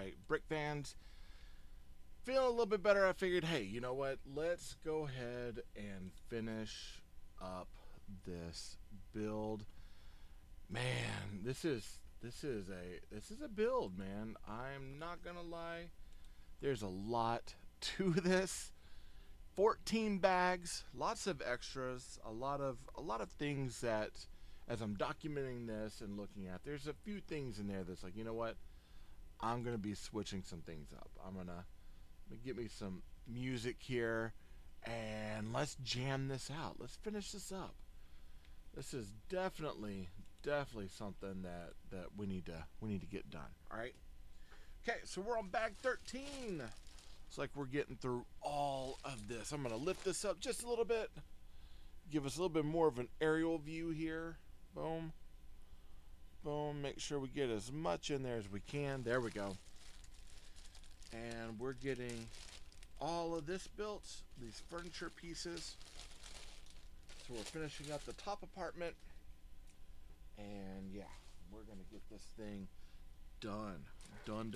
right, brick fans. Feeling a little bit better. I figured, hey, you know what? Let's go ahead and finish up this build. Man, this is a build, man. I'm not gonna lie. There's a lot to this. 14 bags, lots of extras, a lot of things that, as I'm documenting this and looking at, there's a few things in there that's like, you know what? I'm gonna be switching some things up. I'm gonna get me some music here, and let's jam this out. Let's finish this up. This is definitely something that we need to get done. All right. Okay, so we're on bag 13. It's like we're getting through all of this. I'm gonna lift this up just a little bit, give us a little bit more of an aerial view here. Boom, boom. Make sure we get as much in there as we can. There we go. And we're getting all of this built, these furniture pieces. So we're finishing up the top apartment, and yeah, we're gonna get this thing done. Done.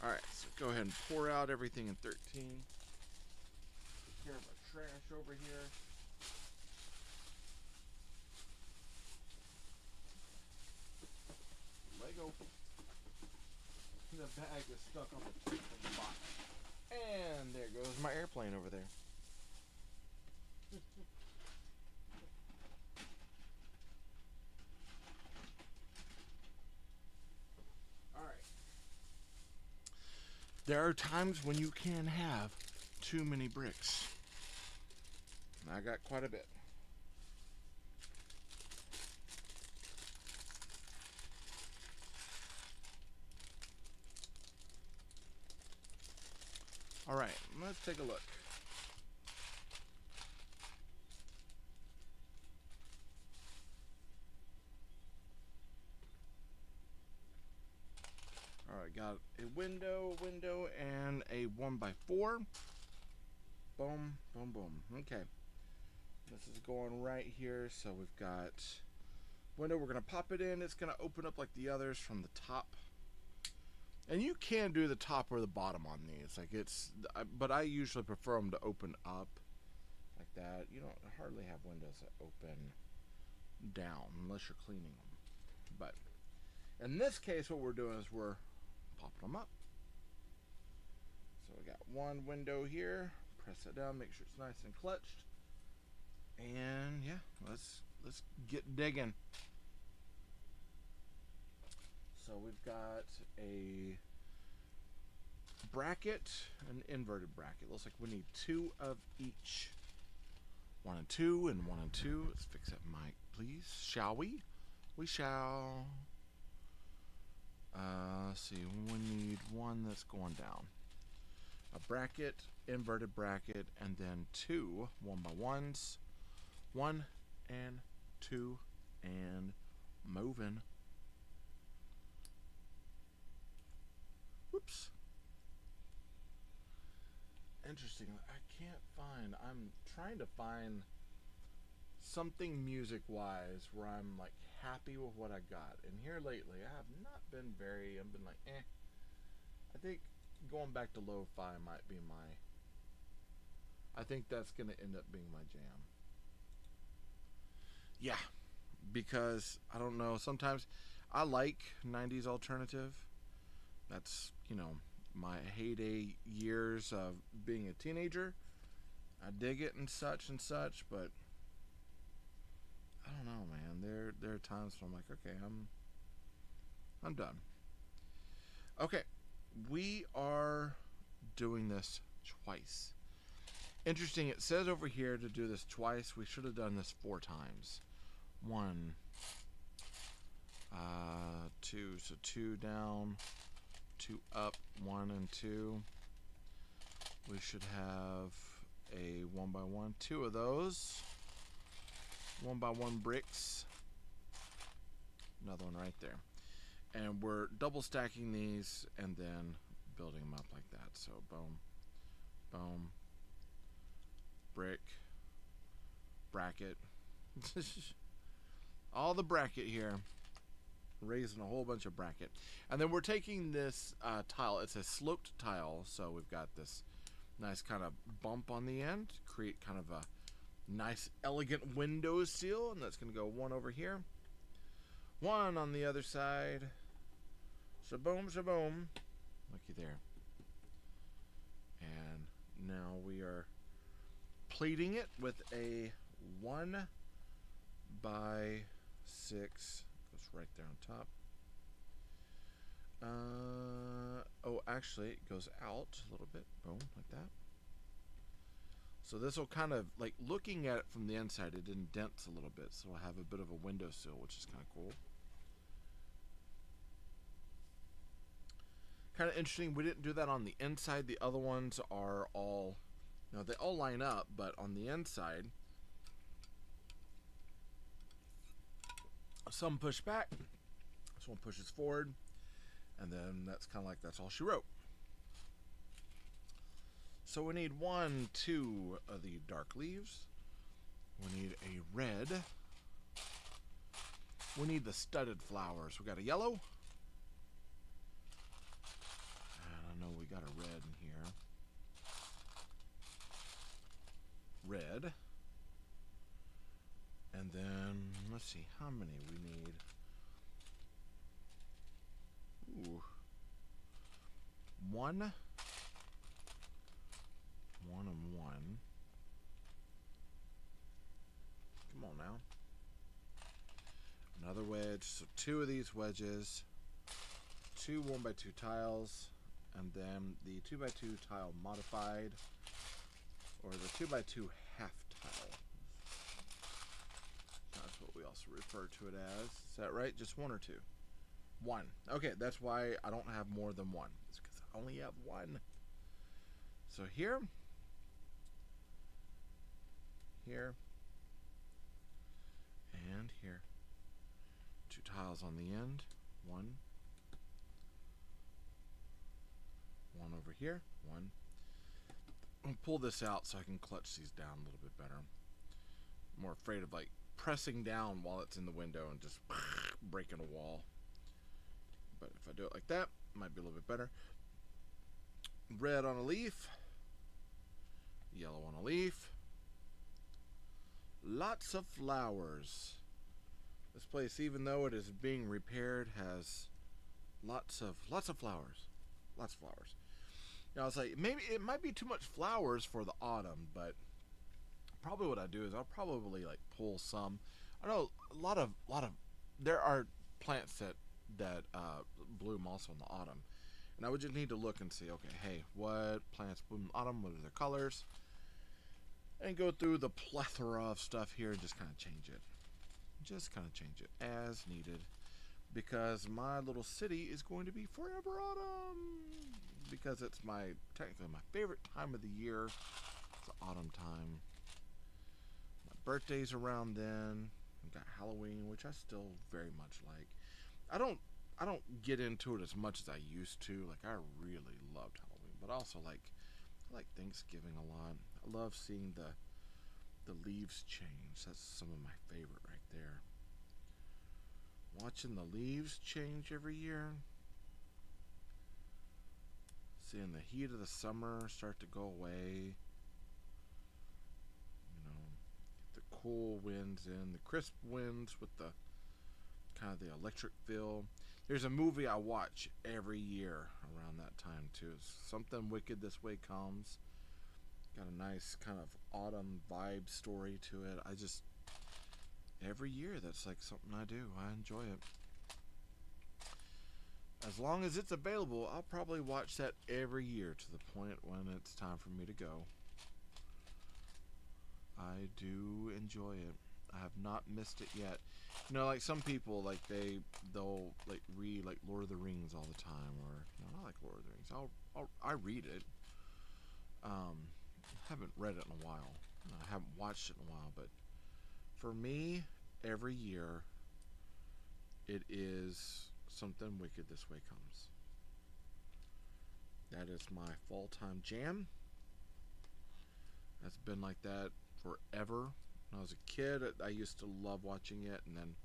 Alright, so go ahead and pour out everything in 13. Take care of our trash over here. Lego. The bag is stuck on the box. And there goes my airplane over there. Alright. There are times when you can have too many bricks. And I got quite a bit. Alright, let's take a look. Alright, got a window, and a 1x4. Boom, boom. Okay. This is going right here, so we've got window. We're going to pop it in. It's going to open up like the others from the top. And you can do the top or the bottom on these. But I usually prefer them to open up like that. You don't hardly have windows that open down unless you're cleaning them. But in this case, what we're doing is we're popping them up. So we got one window here. Press it down, make sure it's nice and clutched. And yeah, let's get digging. So we've got a bracket, an inverted bracket. Looks like we need two of each. 1 and 2 and 1 and 2. Let's fix that mic, please. Shall we? We shall. Let's see. We need one that's going down. A bracket, inverted bracket, and then 2 1x1s. 1 and 2 and moving. Whoops. Interesting. I can't find. I'm trying to find something music-wise where I'm like happy with what I got. And here lately, I have not been very. I've been like, eh. I think going back to lo-fi might be my. I think that's gonna end up being my jam. Yeah, because I don't know. Sometimes I like 90s alternative. That's, my heyday years of being a teenager. I dig it and such, but I don't know, man. There are times when I'm like, okay, I'm done. Okay, we are doing this twice. Interesting, it says over here to do this twice. We should have done this 4 times. 1, 2, so 2 down, 2 up, 1 and 2. We should have a 1x1, 2 of those. 1x1 bricks. Another one right there. And we're double stacking these and then building them up like that. So boom, boom, brick, bracket. All the bracket here. raising a whole bunch of bracket. And then we're taking this tile. It's a sloped tile, so we've got this nice kind of bump on the end to create kind of a nice elegant window seal, and that's going to go one over here, one on the other side. Shaboom, shaboom. Looky there. And now we are plating it with a 1 by 6. Goes right there on top. Oh, actually, it goes out a little bit. Boom, like that. So this will kind of, like, looking at it from the inside, it indents a little bit, so it'll have a bit of a windowsill, which is kind of cool. Kind of interesting. We didn't do that on the inside. The other ones are all, you know, they all line up, but on the inside, some push back, this one pushes forward, and then that's kind of like that's all she wrote. So we need 1, 2 of the dark leaves. We need a red. We need the studded flowers. We got a yellow. And I know we got a red in here. Red. And then, let's see, how many we need. Ooh. 1. 1 and 1. Come on now. Another wedge. So 2 of these wedges. 2 1x2 tiles. And then the 2x2 tile modified. Or the 2x2 half tile. That's what we also refer to it as. Is that right? Just 1 or 2? 1. Okay, that's why I don't have more than 1. It's because I only have 1. So here. Here. And here. 2 tiles on the end. 1. 1 over here. 1. I'll pull this out so I can clutch these down a little bit better. I'm more afraid of like pressing down while it's in the window and just breaking a wall. But if I do it like that, it might be a little bit better. Red on a leaf. Yellow on a leaf. Lots of flowers. This place, even though it is being repaired, has lots of flowers. Lots of flowers. Now, I was like, maybe it might be too much flowers for the autumn, but probably what I do is I'll probably like pull some. I know a lot of there are plants that bloom also in the autumn, and I would just need to look and see, okay, hey, what plants bloom in autumn? What are their colors? And go through the plethora of stuff here and just kind of change it. Just kind of change it as needed, because my little city is going to be forever autumn, because it's technically my favorite time of the year. It's the autumn time. My birthday's around then. We've got Halloween, which I still very much like. I don't get into it as much as I used to. Like, I really loved Halloween, but also I like Thanksgiving a lot. I love seeing the leaves change. That's some of my favorite right there. Watching the leaves change every year. Seeing the heat of the summer start to go away. You know, get the cool winds in, the crisp winds with the kind of the electric feel. There's a movie I watch every year around that time too. It's Something Wicked This Way Comes. Got a nice kind of autumn vibe story to it. Every year that's like something I do. I enjoy it. As long as it's available, I'll probably watch that every year to the point when it's time for me to go. I do enjoy it. I have not missed it yet. You know, like some people, like they'll like read like Lord of the Rings all the time, or you know, I like Lord of the Rings. I read it. Haven't read it in a while. I haven't watched it in a while, but for me, every year, it is Something Wicked This Way Comes. That is my fall-time jam. That's been like that forever. When I was a kid, I used to love watching it, and then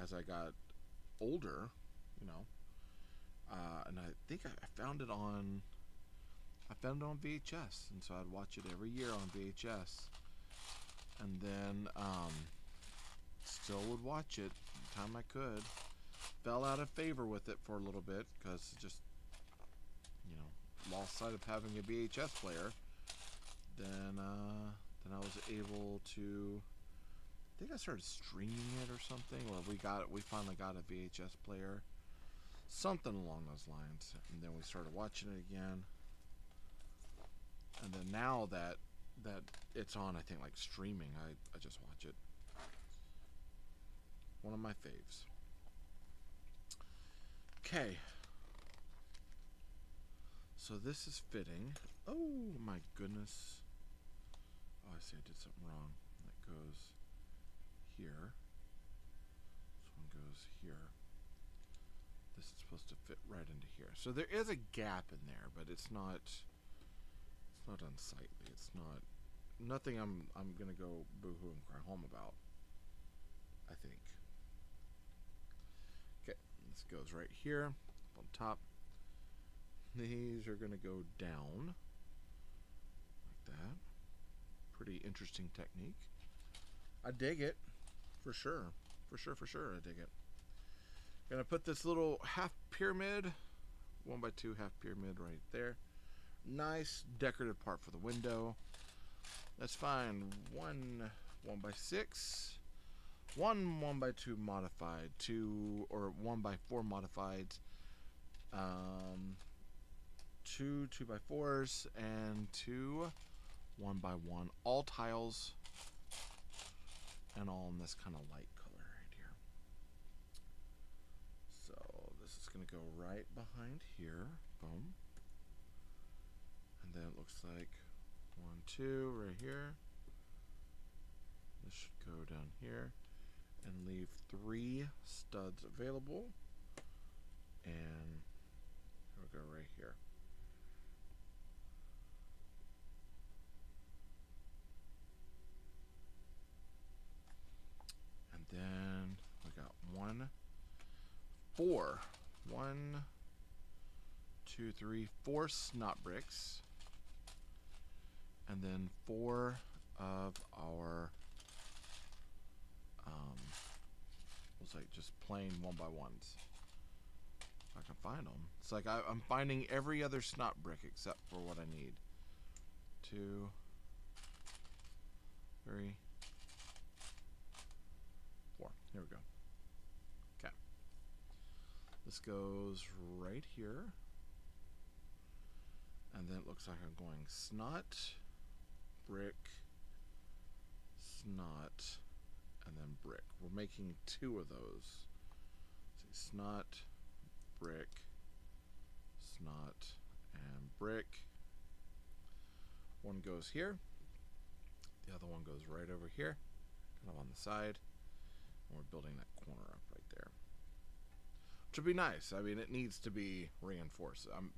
as I got older, you know, and I think I found it on VHS, and so I'd watch it every year on VHS, and then still would watch it the time I could. Fell out of favor with it for a little bit because just, you know, lost sight of having a VHS player. Then I was able to, I think I started streaming it or something, or we finally got a VHS player, something along those lines, and then we started watching it again. And then now that it's on, I think, like streaming, I just watch it. One of my faves. Okay. So this is fitting. Oh my goodness. Oh, I see I did something wrong. That goes here. This one goes here. This is supposed to fit right into here. So there is a gap in there, but it's not unsightly. It's nothing I'm gonna go boo-hoo and cry home about, I think. Okay, this goes right here, up on top. These are gonna go down like that. Pretty interesting technique. I dig it, for sure. For sure, I dig it. Gonna put this little half pyramid, 1x2 half pyramid right there. Nice decorative part for the window. That's fine. One 1x6, one 1x2 modified, 2 or 1x4 modified, 2 2x4s, and 2 1x1. All tiles, and all in this kind of light color right here. So this is gonna go right behind here. Boom. And then it looks like 1 2 right here. This should go down here and leave 3 studs available, and it'll go right here. And then we got 4 1 2 3 4 snot bricks, and then 4 of our looks like just plain 1x1s. If I can find them. It's like I'm finding every other snot brick except for what I need. 2 3 4. Here we go. Okay. This goes right here. And then it looks like I'm going snot, brick, snot, and then brick. We're making 2 of those. See, snot, brick, snot, and brick. One goes here. The other one goes right over here, kind of on the side. And we're building that corner up right there. Which would be nice. I mean, it needs to be reinforced. I'm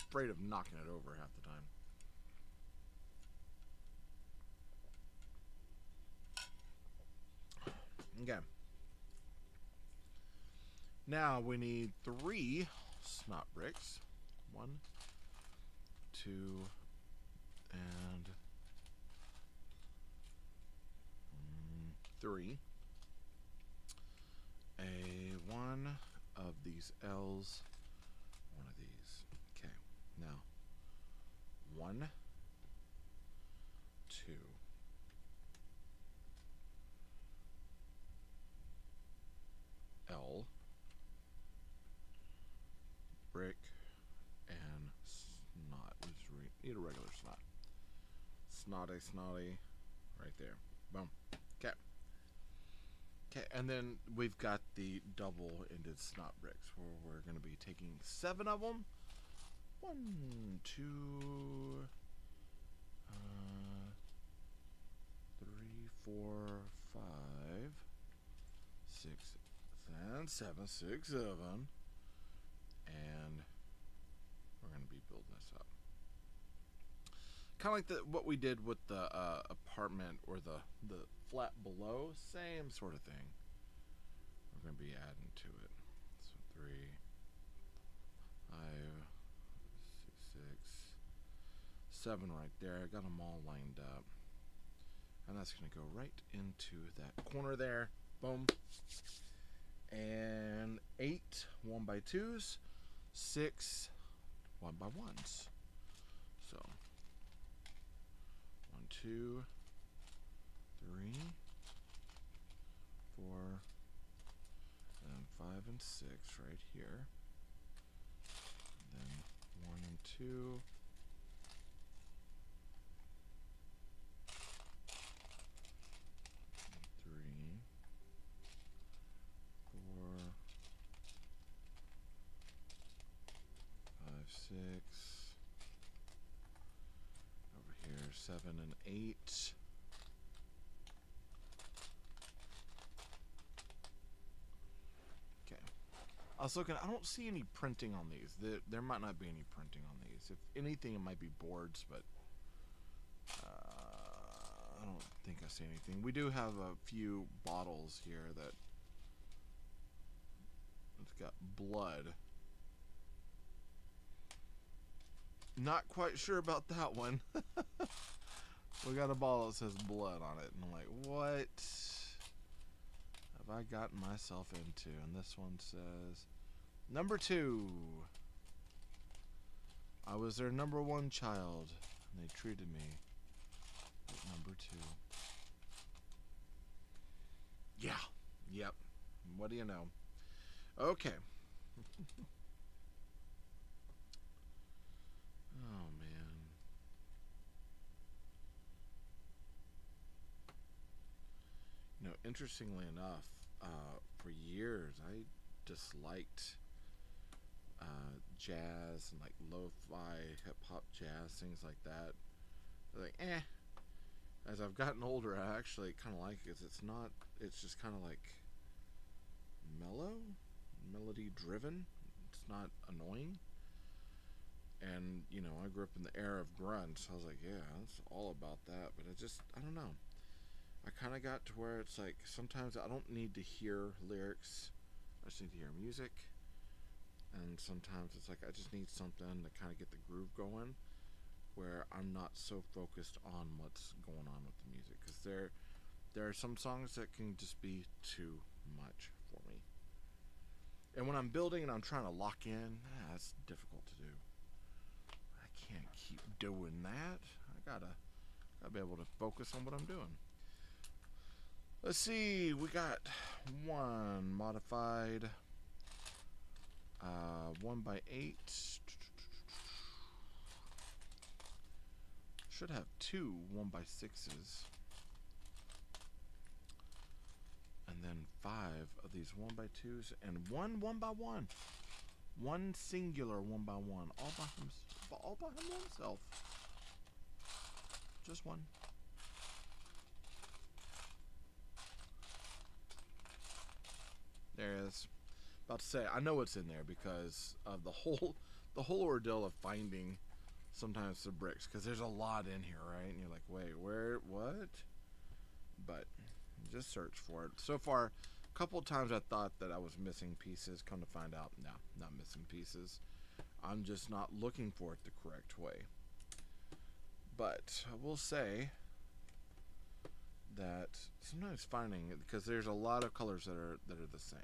afraid of knocking it over half the time. Okay. Now we need 3 snot bricks. 1, 2, and 3. One of these L's, one of these. Okay, now 1, 2, L, brick, and snot. We just need a regular snot. Snotty, right there. Boom. Okay. Okay, and then we've got the double-ended snot bricks, where we're going to be taking 7 of them. 1, 2, 3, 4, 5, 6, and 7. 6 of them. And we're going to be building this up. Kind of like what we did with the apartment or the flat below. Same sort of thing. We're going to be 7 right there. I got them all lined up. And that's going to go right into that corner there. Boom. And 8 1x2s, 6 1x1s. So 1, 2, 3, 4, and 5 and 6 right here. And then 1 and 2. 3, 4, 5, 6. Over here, 7 and 8. Okay. I was looking, I don't see any printing on these. There might not be any printing on these. If anything, it might be boards, but I don't think I see anything. We do have a few bottles here that it's got blood. Not quite sure about that one. We got a bottle that says blood on it, and I'm like, what have I gotten myself into? And this one says number 2. I was their number 1 child, and they treated me like number 2. Yeah. Yep. What do you know? Okay. Oh, man. You know, interestingly enough, for years, I disliked jazz and like lo-fi hip-hop jazz, things like that. Like, As I've gotten older, I actually kind of like it because it's just kind of like mellow, melody-driven. It's not annoying. And, you know, I grew up in the era of grunge, so I was like, yeah, it's all about that. But I don't know. I kind of got to where it's like, sometimes I don't need to hear lyrics. I just need to hear music. And sometimes it's like, I just need something to kind of get the groove going, where I'm not so focused on what's going on with the music. Because there are some songs that can just be too much for me. And when I'm building and I'm trying to lock in, that's difficult to do. I can't keep doing that. I gotta be able to focus on what I'm doing. Let's see, we got one modified 1x8. Should have 2 1x6s. And then 5 of these 1x2s and 1 1x1. One singular 1x1, all by himself. Just one. There it is. About to say, I know it's in there because of the whole ordeal of finding sometimes the bricks, because there's a lot in here, right? And you're like, wait, where, what? But just search for it. So far, a couple of times I thought that I was missing pieces. Come to find out, no, not missing pieces. I'm just not looking for it the correct way. But I will say that sometimes finding it, because there's a lot of colors that are the same.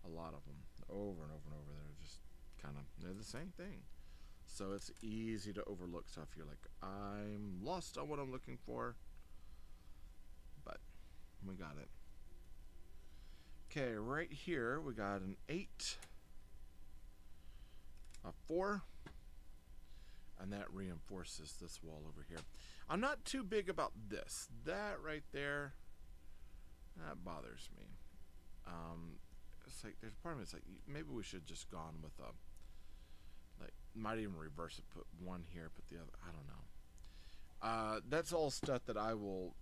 A lot of them, over and over and over. They're just they're the same thing. So it's easy to overlook stuff. You're like, I'm lost on what I'm looking for. But we got it. Okay, right here we got an 8, a 4, and that reinforces this wall over here. I'm not too big about this. That right there, that bothers me. It's like, there's part of me, it's like, maybe we should just gone with a, like, might even reverse it, put one here, put the other, I don't know. That's all stuff that I will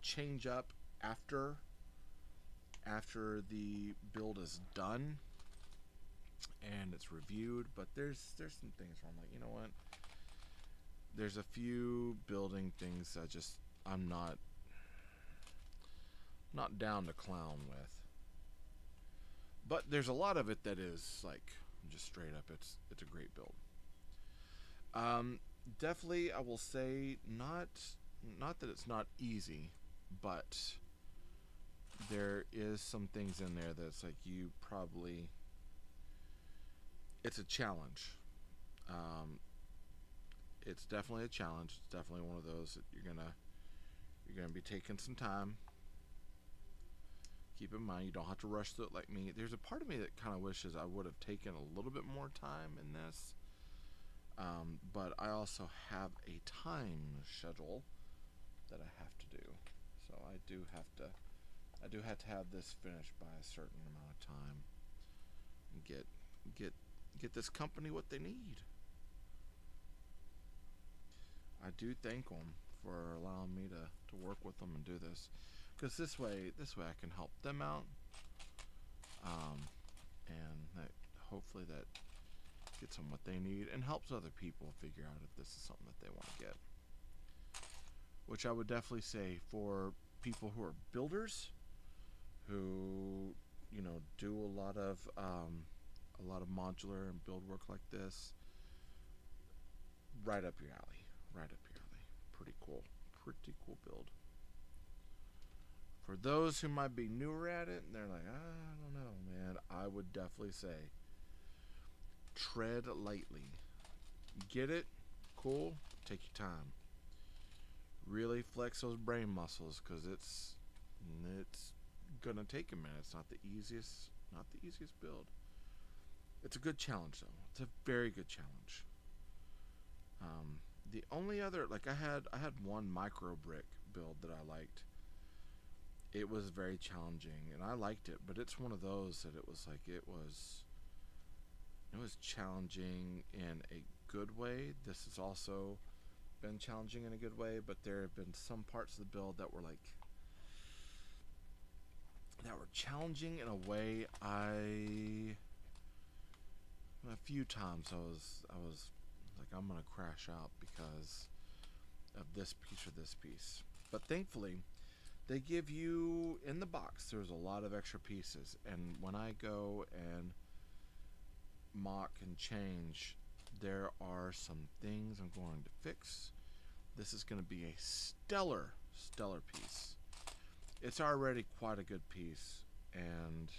change up after the build is done and it's reviewed. But there's some things where I'm like, you know what, there's a few building things that I'm not down to clown with. But there's a lot of it that is like just straight up, it's a great build. definitely, I will say not that it's not easy, but there is some things in there that's like you probably it's a challenge. Um, it's definitely a challenge. It's definitely one of those that you're gonna be taking some time. Keep in mind you don't have to rush through it like me. There's a part of me that kind of wishes I would have taken a little bit more time in this, but I also have a time schedule that I have to do. So I do have to have this finished by a certain amount of time and get get this company what they need. I do thank them for allowing me to work with them and do this, because this way I can help them out, um, and that hopefully that gets them what they need and helps other people figure out if this is something that they want to get. Which I would definitely say for people who are builders, who do a lot of modular and build work like this, right up your alley. Right up your alley. Pretty cool. Pretty cool build. For those who might be newer at it and they're like, I don't know, man, I would definitely say tread lightly. Get it? Cool. Take your time. Really flex those brain muscles, because it's gonna take a minute. It's not the easiest build. It's a good challenge though. It's a very good challenge. The only other, like, I had one micro brick build that I liked. It was very challenging and I liked it, but it's one of those that it was challenging in a good way. This has also been challenging in a good way, but there have been some parts of the build that were challenging in a way a few times I was like, I'm gonna crash out because of this piece or this piece. But thankfully they give you in the box, there's a lot of extra pieces, and when I go and mock and change, there are some things I'm going to fix. This is going to be a stellar piece. It's already quite a good piece, and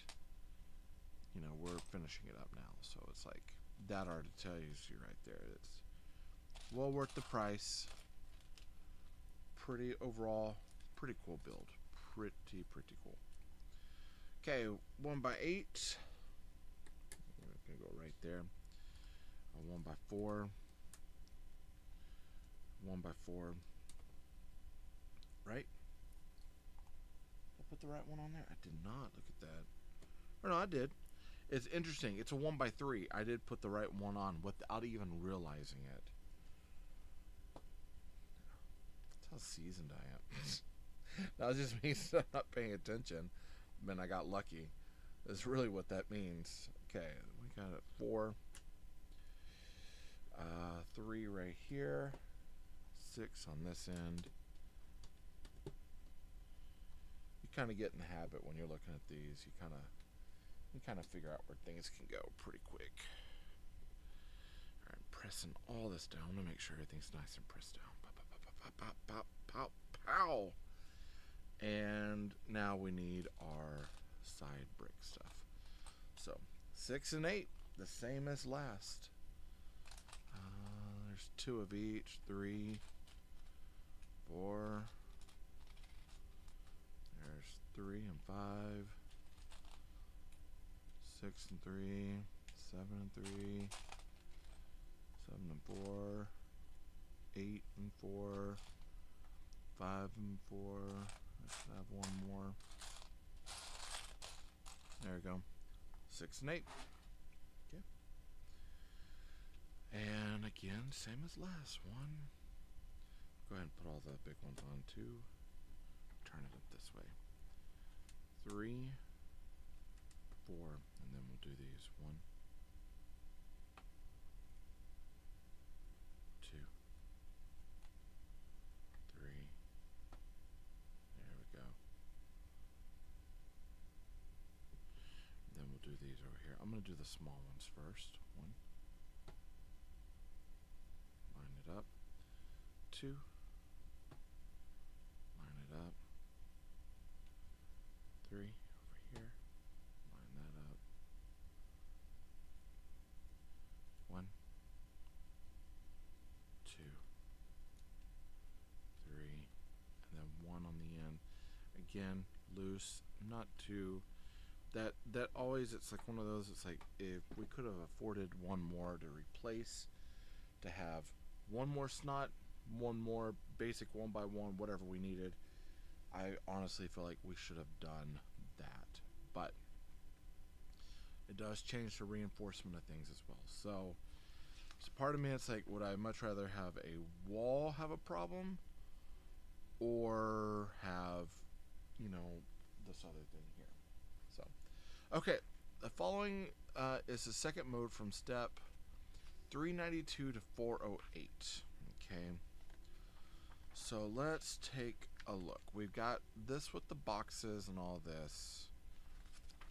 we're finishing it up now, so it's like that already tells you right there it's well worth the price. Overall pretty cool build. Pretty cool. Okay, 1x8. We're gonna go right there. A 1x4. 1x4. Right? Did I put the right one on there? I did not. Look at that. Or no, I did. It's interesting. It's a 1x3. I did put the right one on without even realizing it. That's how seasoned I am. That just means I'm not paying attention. Man, I got lucky. That's really what that means. Okay, we got it 4. 3 right here. 6 on this end. You kind of get in the habit when you're looking at these. You kind of figure out where things can go pretty quick. All right, pressing all this down to make sure everything's nice and pressed down. Pow, pow, pow, pow, pow, pow. And now we need our side brick stuff. So 6 and 8, the same as last. There's 2 of each. 3, 4. There's 3 and 5. 6 and 3. 7 and 3. 7 and 4. 8 and 4. 5 and 4. I should have one more. There we go. 6 and 8. Okay. And again, same as last one. Go ahead and put all the big ones on too. Turn it up this way. 3, 4, and then we'll do these. 1, 2, 3. There we go. Then we'll do these over here. I'm going to do the small ones first. 1. Line it up. 2. Line it up. 3 over here. Line that up. 1, 2, 3, and then 1 on the end. Again, loose, not too. That always, it's like one of those. It's like if we could have afforded one more to replace, to have one more snot, one more basic 1x1, whatever we needed. I honestly feel like we should have done that, but it does change the reinforcement of things as well. So part of me, it's like, would I much rather have a wall have a problem or have, you know, this other thing here? So, okay, the following is the second mode from step 392 to 408. Okay, so let's take a look. We've got this with the boxes and all this,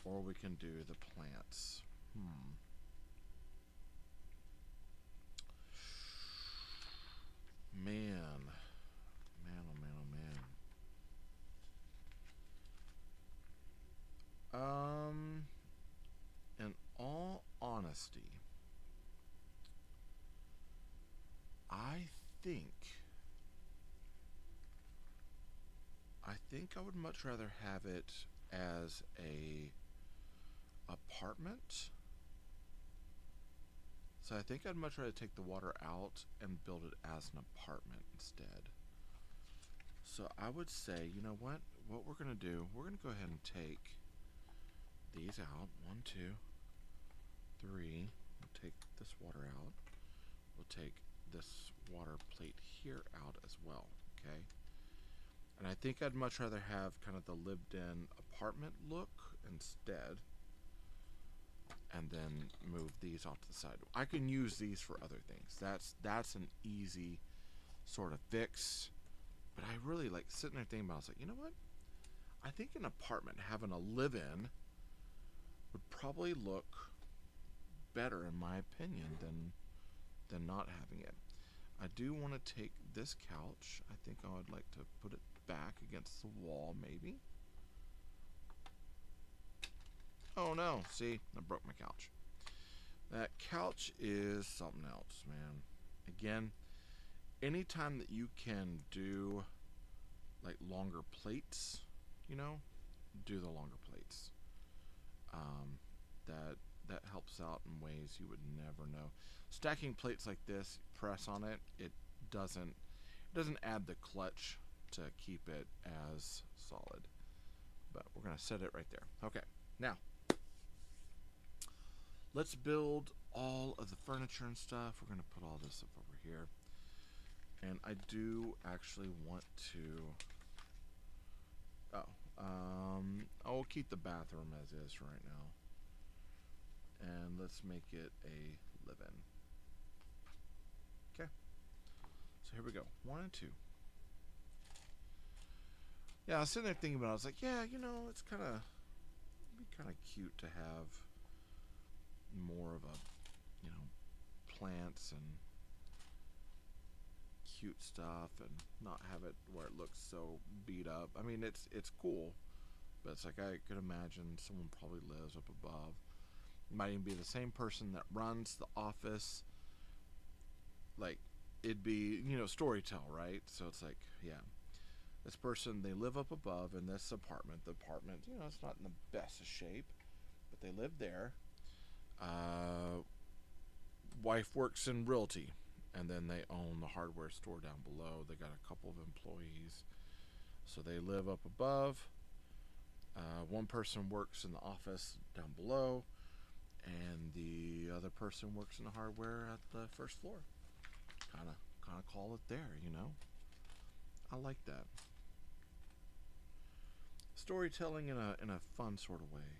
or we can do the plants. Man, oh man. In all honesty, I think I would much rather have it as a apartment. So I think I'd much rather take the water out and build it as an apartment instead. So I would say, you know what we're going to do, we're going to go ahead and take these out. 1, 2, 3. We'll take this water out. We'll take this water plate here out as well, okay? And I think I'd much rather have kind of the lived-in apartment look instead, and then move these off to the side. I can use these for other things. That's an easy sort of fix. But I really like sitting there thinking about it. I was like, you know what? I think an apartment, having a live-in, would probably look better, in my opinion, than not having it. I do want to take this couch. I think I would like to put it back against the wall, maybe. Oh no, see, I broke my couch. That couch is something else, man. Again, anytime that you can do like longer plates, you know, do the longer plates. That helps out in ways you would never know. Stacking plates like this, press on it, it doesn't add the clutch to keep it as solid. But we're gonna set it right there. Okay, now let's build all of the furniture and stuff. We're gonna put all this up over here. And I do actually want to, I will keep the bathroom as is right now. And let's make it a live-in. Okay. So here we go. 1 and 2. Yeah, I was sitting there thinking about it. I was like, yeah, you know, it'd be kind of cute to have more of a, you know, plants and cute stuff, and not have it where it looks so beat up. I mean, it's cool, but it's like I could imagine someone probably lives up above. It might even be the same person that runs the office. Like, it'd be, you know, storytell, right? So it's like, yeah, this person, they live up above in this apartment. The apartment, you know, it's not in the best of shape, but they live there. Wife works in realty, and then they own the hardware store down below. They got a couple of employees, so they live up above. One person works in the office down below, and the other person works in the hardware at the first floor. Kind of call it there, you know. I like that. Storytelling in a fun sort of way.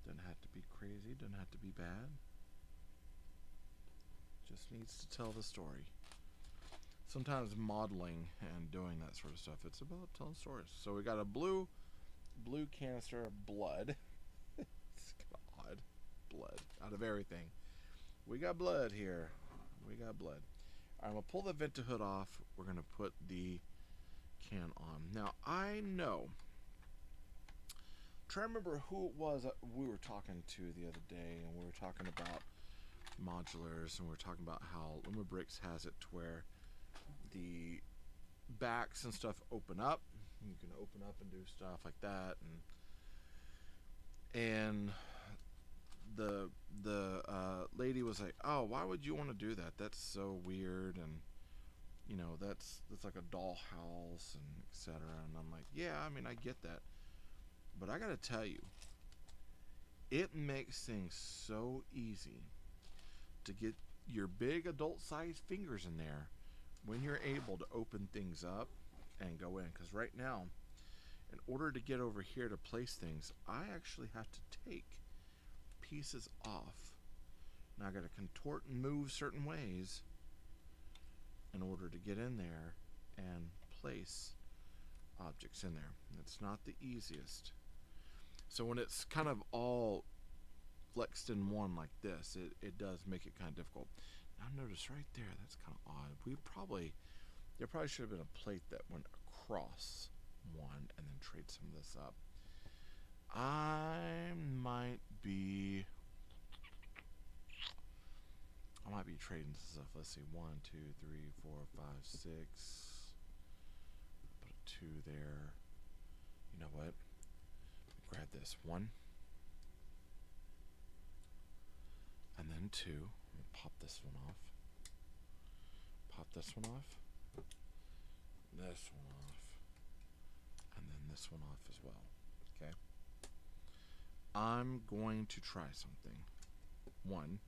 Doesn't have to be crazy, doesn't have to be bad. Just needs to tell the story. Sometimes modeling and doing that sort of stuff, it's about telling stories. So we got a blue canister of blood. It's kind of odd. Blood out of everything. We got blood here. We got blood. I'm going to pull the Venta hood off. We're going to put the can on. Now, I know. Try to remember who it was we were talking to the other day, and we were talking about modulars, and we were talking about how TayRayGun has it to where the backs and stuff open up. You can open up and do stuff like that, and the lady was like, "Oh, why would you want to do that? That's so weird, and you know, that's like a dollhouse and etc." And I'm like, "Yeah, I mean, I get that, but I gotta tell you, it makes things so easy to get your big adult-sized fingers in there when you're able to open things up and go in. Because right now, in order to get over here to place things, I actually have to take pieces off. Now I got to contort and move certain ways in order to get in there and place objects in there. It's not the easiest. So when it's kind of all flexed in one like this, it does make it kind of difficult. Now notice right there, that's kind of odd. There probably should have been a plate that went across one and then trade some of this up. I might be trading stuff. Let's see, 1, 2, 3, 4, 5, 6. Put a 2 there. You know what? Grab this 1, and then 2. Pop this one off. Pop this one off. This one off. And then this one off as well. Okay. I'm going to try something. 1,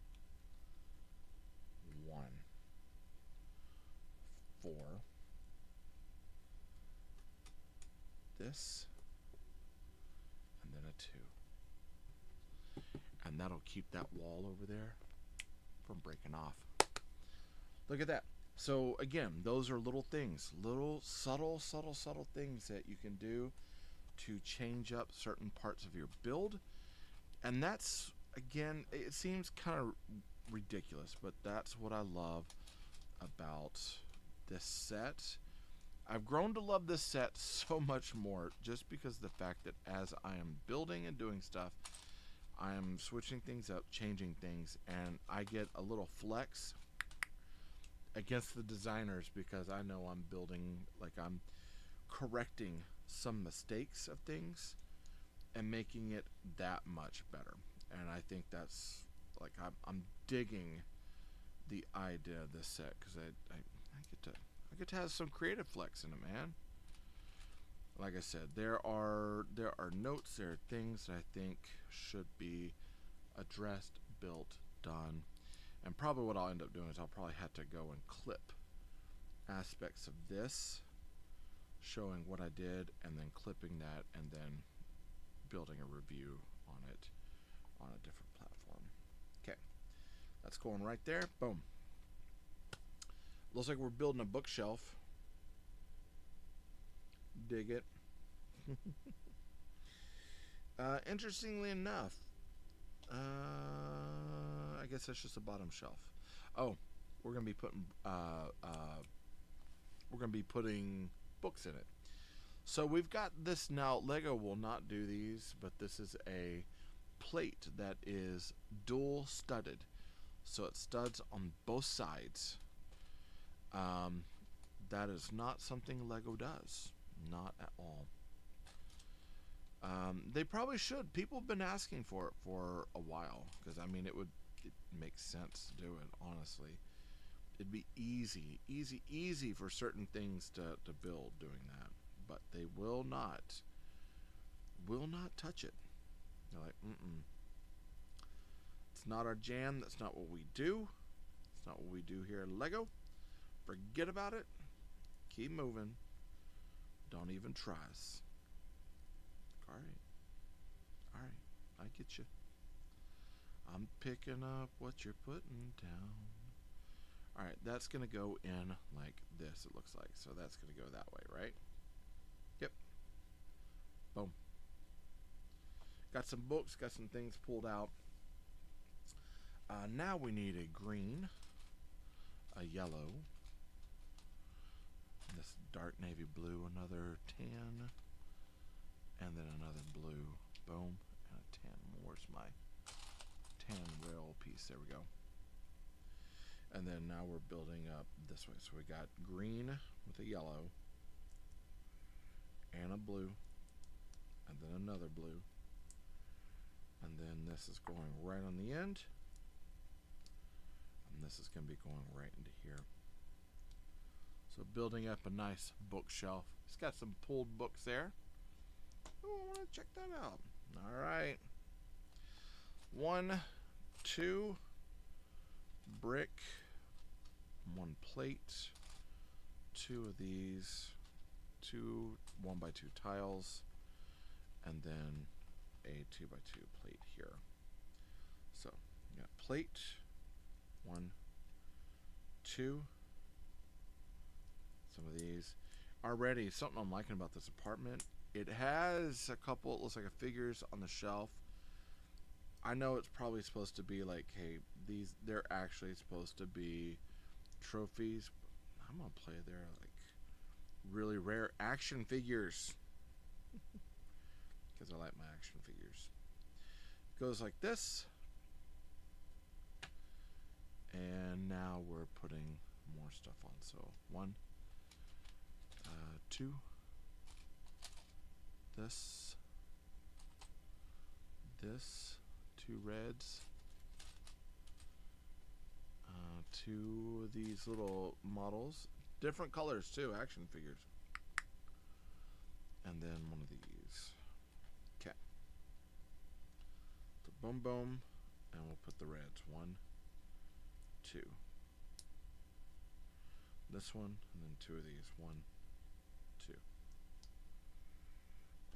4. This. And then a 2. And that'll keep that wall over there from breaking off. Look at that. So again, those are little things, little subtle things that you can do to change up certain parts of your build. And that's, again, it seems kind of ridiculous, but that's what I love about this set. I've grown to love this set so much more just because of the fact that as I am building and doing stuff, I am switching things up, changing things, and I get a little flex against the designers because I know I'm building, like I'm correcting some mistakes of things and making it that much better. And I think that's, like, I'm digging the idea of this set because I get to have some creative flex in it, man. Like I said, there are notes, there are things that I think should be addressed, built, done. And probably what I'll end up doing is I'll probably have to go and clip aspects of this, showing what I did, and then clipping that, and then building a review on it on a different platform. Okay, that's going right there. Boom. Looks like we're building a bookshelf. Dig it. Interestingly enough, I guess that's just a bottom shelf. Oh, we're gonna be putting books in it. So we've got this now. Lego will not do these, but this is a plate that is dual studded, so it studs on both sides. That is not something Lego does, not at all. They probably should. People have been asking for it for a while because I mean it makes sense to do it. Honestly, it'd be easy for certain things to build doing that, but they will not touch it. They're like, it's not our jam. That's not what we do. It's not what we do here at Lego. Forget about it. Keep moving. Don't even try us. Alright, I get you. I'm picking up what you're putting down. Alright, that's going to go in like this, it looks like. So that's going to go that way, right? Yep. Boom. Got some books, got some things pulled out. Now we need a green, a yellow, this dark navy blue, another tan, and then another blue. Boom, and a tan. Where's my tan rail piece? There we go. And then now we're building up this way. So we got green with a yellow, and a blue, and then another blue, and then this is going right on the end, and this is going to be going right into here. So building up a nice bookshelf. It's got some pulled books there. Oh, I want to check that out. All right. 1, 2 brick, 1 plate, 2 of these, 2 1x2 tiles, and then a 2x2 plate here. So we got plate, 1, 2. Some of these already. Something I'm liking about this apartment, it has a couple, it looks like a figures on the shelf. I know it's probably supposed to be like, hey, these, they're actually supposed to be trophies. I'm gonna play their like really rare action figures because I like my action figures. Goes like this, and now we're putting more stuff on. So 1, 2, this, 2 reds, 2 of these little models, different colors too, action figures, and then 1 of these. Okay. So boom, boom, and we'll put the reds. 1, 2. This one, and then 2 of these. 1, 2.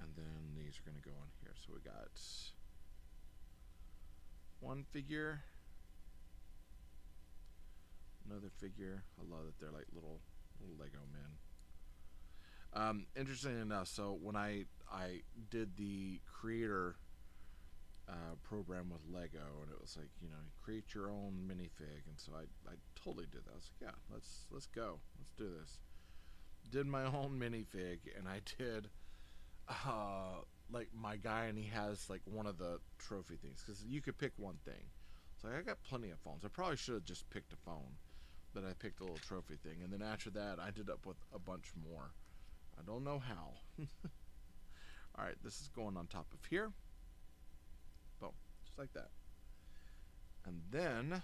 And then these are going to go on here. So we got 1 figure, another figure. I love that they're like little Lego men. Interesting enough, so when I did the creator program with Lego, and it was like, you know, create your own minifig, and so I totally did that. I was like, yeah, let's go, let's do this. Did my own minifig, and I did like my guy, and he has like one of the trophy things, because you could pick one thing. So I got plenty of phones. I probably should have just picked a phone, but I picked a little trophy thing, and then after that I ended up with a bunch more. I don't know how. Alright, this is going on top of here. Boom, just like that. And then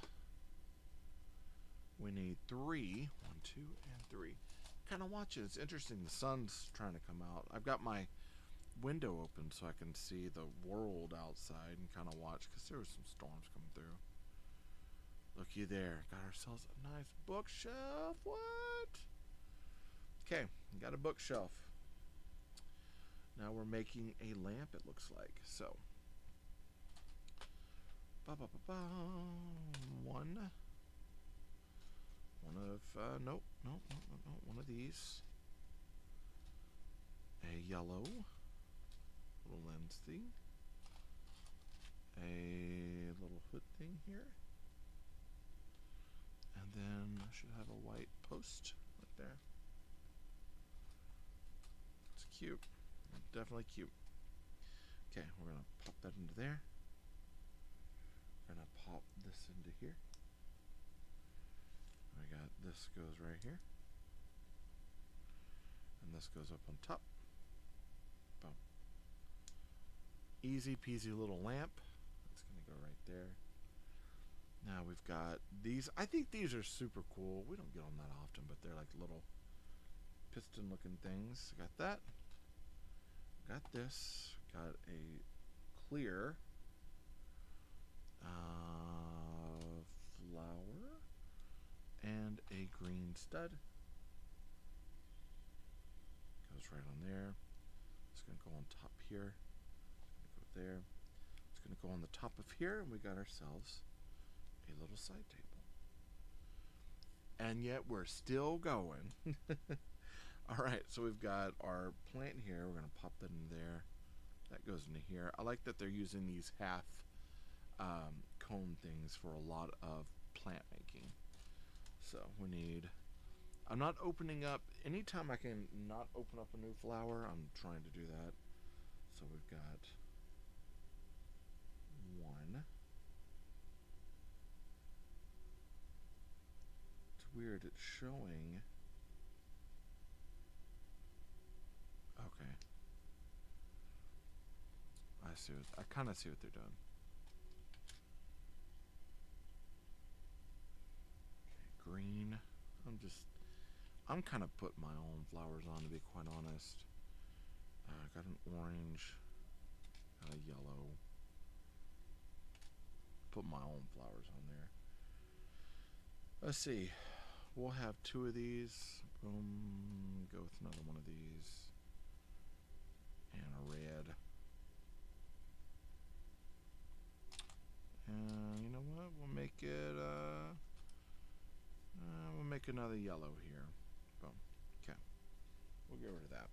we need 3. 1, 2, and 3. Kind of watch it. It's interesting. The sun's trying to come out. I've got my window open so I can see the world outside and kind of watch, because there was some storms coming through. Looky there. Got ourselves a nice bookshelf. What? Okay, got a bookshelf. Now we're making a lamp, it looks like. So, one of nope, one of these. A yellow little lens thing. A little hood thing here. And then I should have a white post right there. It's cute. Definitely cute. Okay, we're going to pop that into there. We're going to pop this into here. I got this goes right here. And this goes up on top. Boom. Easy peasy little lamp. That's going to go right there. Now we've got these. I think these are super cool. We don't get them that often, but they're like little piston looking things. Got that. Got this. Got a clear flower and a green stud. Goes right on there. It's going to go on top here. It's going to go there. It's going to go on the top of here, and we got ourselves a little side table. And yet we're still going. Alright, so we've got our plant here. We're going to pop that in there. That goes into here. I like that they're using these half cone things for a lot of plant making. So we need I'm not opening up. Anytime I can not open up a new flower, I'm trying to do that. So we've got one. It's weird. It's showing. Okay. I see. I kind of see what they're doing. Okay, green. I'm kind of putting my own flowers on, to be quite honest. Got an orange, got a yellow. Put my own flowers on there. Let's see. We'll have 2 of these. Boom. Go with another one of these. And a red. And you know what? We'll make it, we'll make another yellow here. Boom. Okay. We'll get rid of that.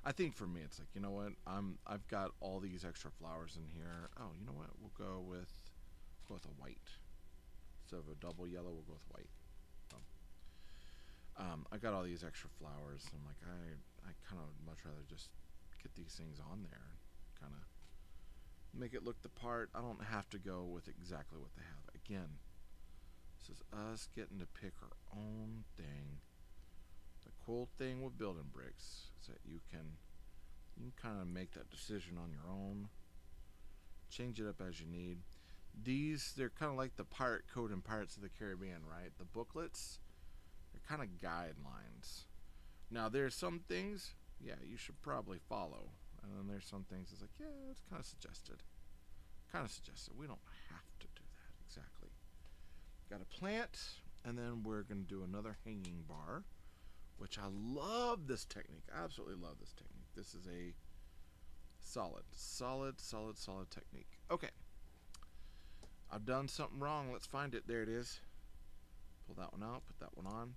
I think for me, it's like, you know what? I've got all these extra flowers in here. Oh, you know what? We'll go with a white. So of a double yellow, we'll go with white. I got all these extra flowers. So I'm like, I kind of would much rather just get these things on there, kind of make it look the part. I don't have to go with exactly what they have. Again, this is us getting to pick our own thing. The cool thing with building bricks is that you can kind of make that decision on your own, change it up as you need. They're kind of like the pirate code in Pirates of the Caribbean, right? The booklets, they're kind of guidelines. Now there's some things, yeah, you should probably follow, and then there's some things it's like, yeah, it's kind of suggested. We don't have to do that exactly. Got a plant, and then we're going to do another hanging bar, which I love this technique. I absolutely love this technique. This is a solid technique. Okay. I've done something wrong. Let's find it. There it is. Pull that one out. Put that one on.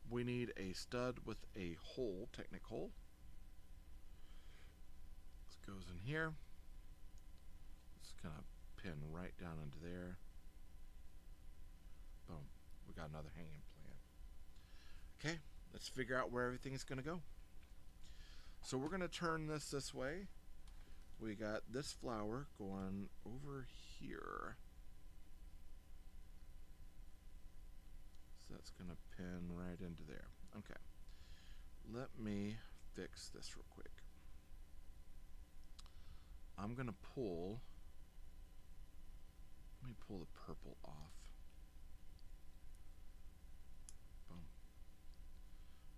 We need a stud with a hole, Technic hole. This goes in here. It's going to pin right down into there. Boom. We got another hanging plant. Okay. Let's figure out where everything's going to go. So we're going to turn this way. We got this flower going over here. So that's going to pin right into there. Okay. Let me fix this real quick. I'm going to pull. Let me pull the purple off. Boom.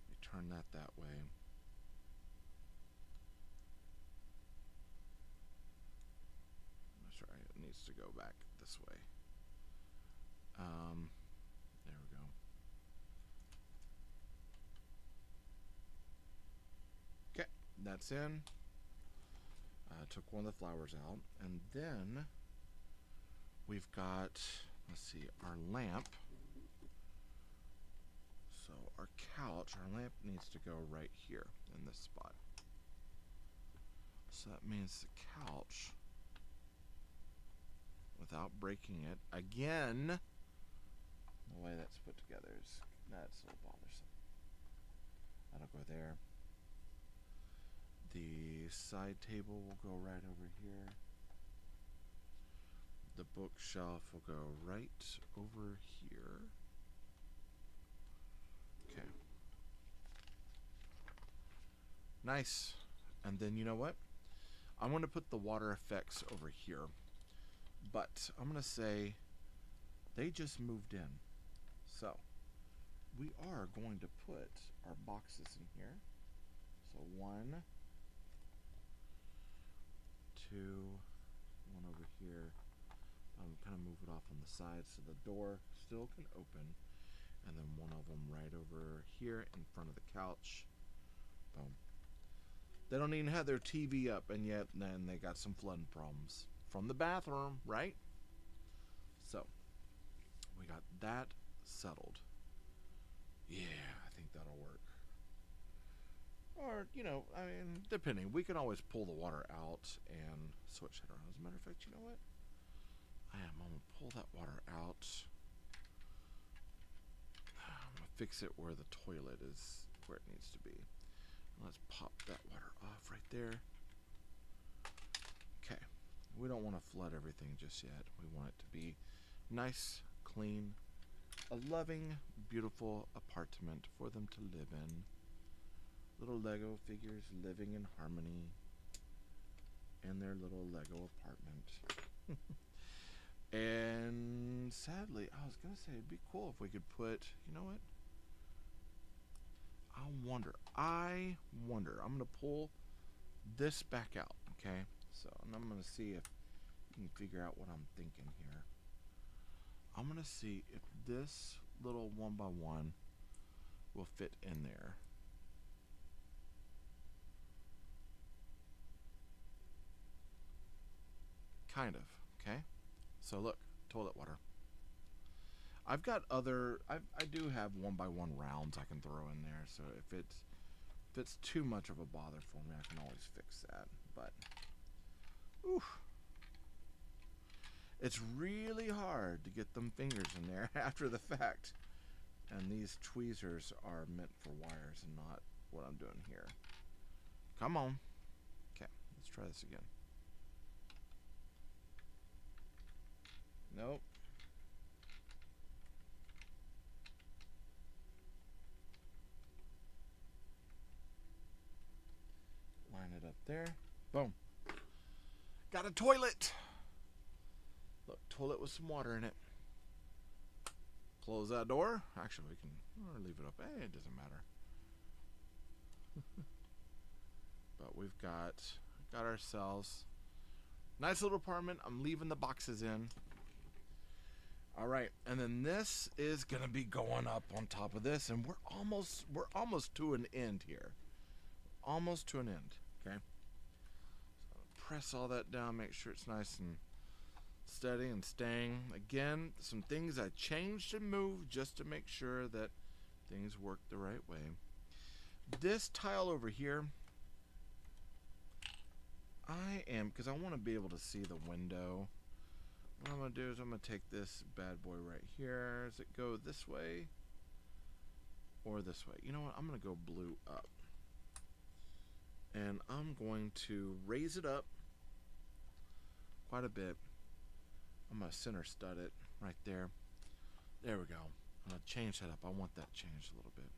Let me turn that way. That's right. It needs to go back this way. There we go. Okay, that's in. Took one of the flowers out, and then we've got, let's see, our lamp. So our couch, our lamp needs to go right here in this spot. So that means the couch, without breaking it, again, the way that's put together is, that's a little bothersome. That'll go there. The side table will go right over here. The bookshelf will go right over here. Okay. Nice. And then you know what? I'm going to put the water effects over here. But I'm going to say they just moved in. So we are going to put our boxes in here. So 1, 2, one over here. Kind of move it off on the side so the door still can open, and then one of them right over here in front of the couch. Boom. They don't even have their TV up, and yet then they got some flooding problems from the bathroom, right? So we got that settled. Yeah, I think that'll work. Or, you know, I mean, depending. We can always pull the water out and switch it around. As a matter of fact, you know what? I'm going to pull that water out. I'm going to fix it where the toilet is where it needs to be. Let's pop that water off right there. Okay, we don't want to flood everything just yet. We want it to be nice, clean, a loving, beautiful apartment for them to live in. Little Lego figures living in harmony in their little Lego apartment. And sadly, I was gonna say it'd be cool if we could put, you know what? I wonder. I'm gonna pull this back out, okay? So, and I'm gonna see if you can figure out what I'm thinking here. I'm gonna see if this little 1x1 will fit in there. Kind of, okay? So look, toilet water. I've got other, I do have 1x1 rounds I can throw in there, so if it's too much of a bother for me, I can always fix that. But, oof. It's really hard to get them fingers in there after the fact. And these tweezers are meant for wires and not what I'm doing here. Come on. Okay, let's try this again. Nope. Line it up there. Boom. Got a toilet. Look, toilet with some water in it. Close that door. Actually, we can leave it up. Hey, it doesn't matter. But we've got ourselves a nice little apartment. I'm leaving the boxes in. All right, and then this is gonna be going up on top of this, and we're almost to an end here. Almost to an end. Okay. So press all that down. Make sure it's nice and steady and staying. Again, some things I changed and moved just to make sure that things work the right way. This tile over here, because I want to be able to see the window. What I'm going to do is I'm going to take this bad boy right here. Does it go this way or this way? You know what? I'm going to go blue up. And I'm going to raise it up quite a bit. I'm going to center stud it right there. There we go. I'm going to change that up. I want that changed a little bit.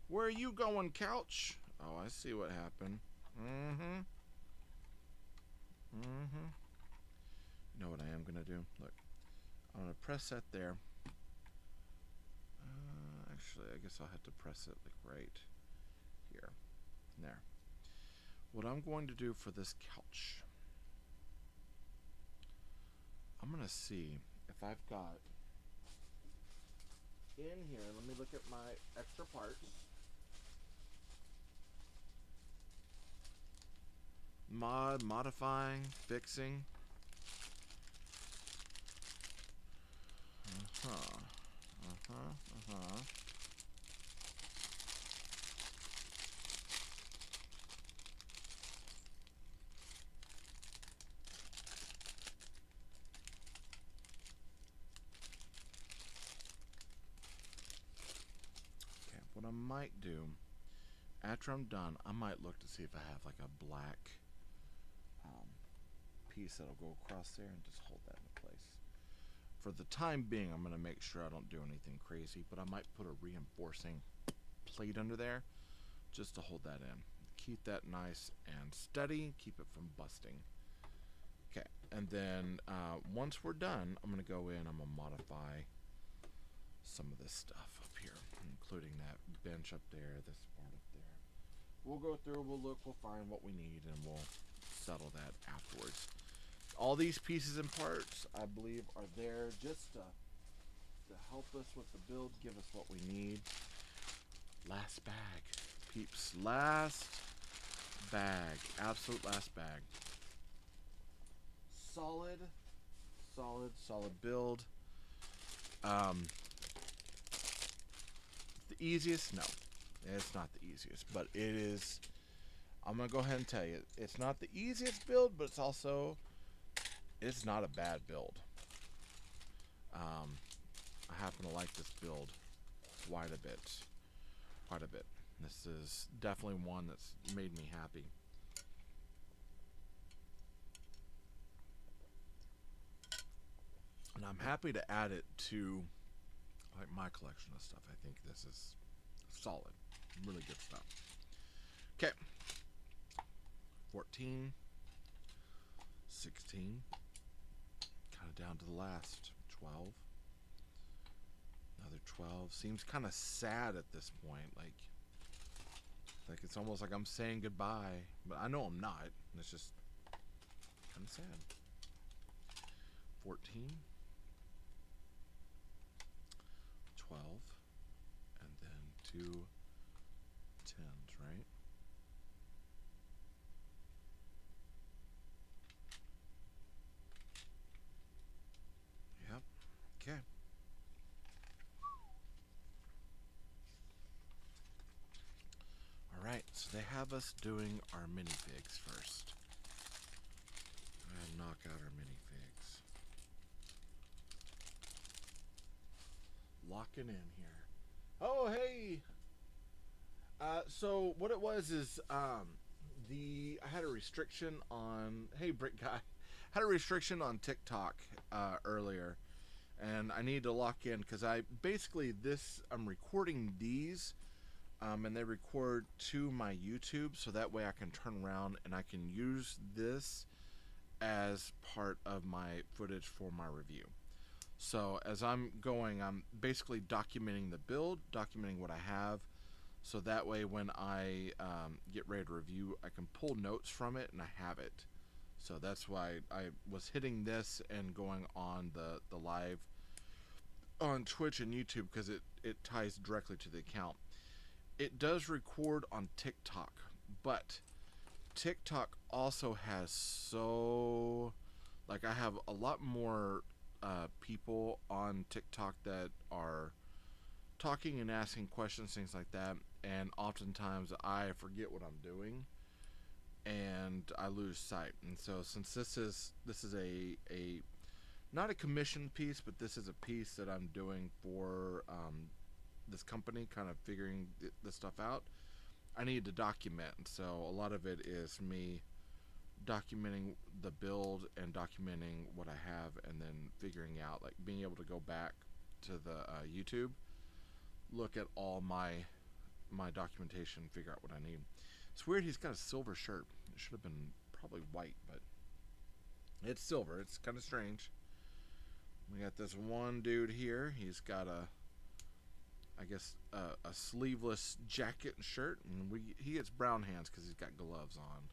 Where are you going, couch? Oh, I see what happened. You know what I am going to do? Look, I'm going to press that there. Actually, I guess I'll have to press it like right here. There. What I'm going to do for this couch, I'm going to see if I've got in here, let me look at my extra parts. Modifying, fixing. What I might do after I'm done, I might look to see if I have like a black piece that'll go across there and just hold that in place. For the time being, I'm going to make sure I don't do anything crazy, but I might put a reinforcing plate under there just to hold that in. Keep that nice and steady, keep it from busting. Okay, and then once we're done, I'm going to go in, I'm going to modify some of this stuff up here, including that bench up there, this part up there. We'll go through, we'll look, we'll find what we need, and we'll settle that afterwards. All these pieces and parts, I believe, are there just to help us with the build, give us what we need. Last bag, peeps. Last bag. Absolute last bag. Solid build. The easiest? No. It's not the easiest, but it is. I'm going to go ahead and tell you, it's not the easiest build, but it's not a bad build. I happen to like this build quite a bit. Quite a bit. This is definitely one that's made me happy. And I'm happy to add it to like my collection of stuff. I think this is solid. Really good stuff. Okay. 14. 16. Kind of down to the last. 12. Another 12. Seems kind of sad at this point. Like it's almost like I'm saying goodbye. But I know I'm not. It's just kind of sad. 14. 12. And then 2 10s, right? Yep. Okay. Alright, so they have us doing our minifigs first. Go ahead and knock out our minifigs. Locking in here. Oh, hey! So what it was is I had a restriction on, hey Brick Guy, had a restriction on TikTok earlier, and I need to lock in because I'm recording these, and they record to my YouTube, so that way I can turn around and I can use this as part of my footage for my review. So as I'm going, I'm basically documenting the build, documenting what I have, so that way when I get ready to review, I can pull notes from it and I have it. So that's why I was hitting this and going on the live on Twitch and YouTube, because it ties directly to the account. It does record on TikTok, but TikTok also has I have a lot more people on TikTok that are talking and asking questions, things like that, and oftentimes I forget what I'm doing and I lose sight. And so since this is a not a commission piece, but this is a piece that I'm doing for this company, kind of figuring this stuff out, I need to document. And so a lot of it is me documenting the build and documenting what I have, and then figuring out, like, being able to go back to the YouTube, look at all my documentation, figure out what I need. It's weird he's got a silver shirt. It should have been probably white, but it's silver. It's kind of strange. We got this one dude here. He's got a sleeveless jacket and shirt, and he gets brown hands because he's got gloves on.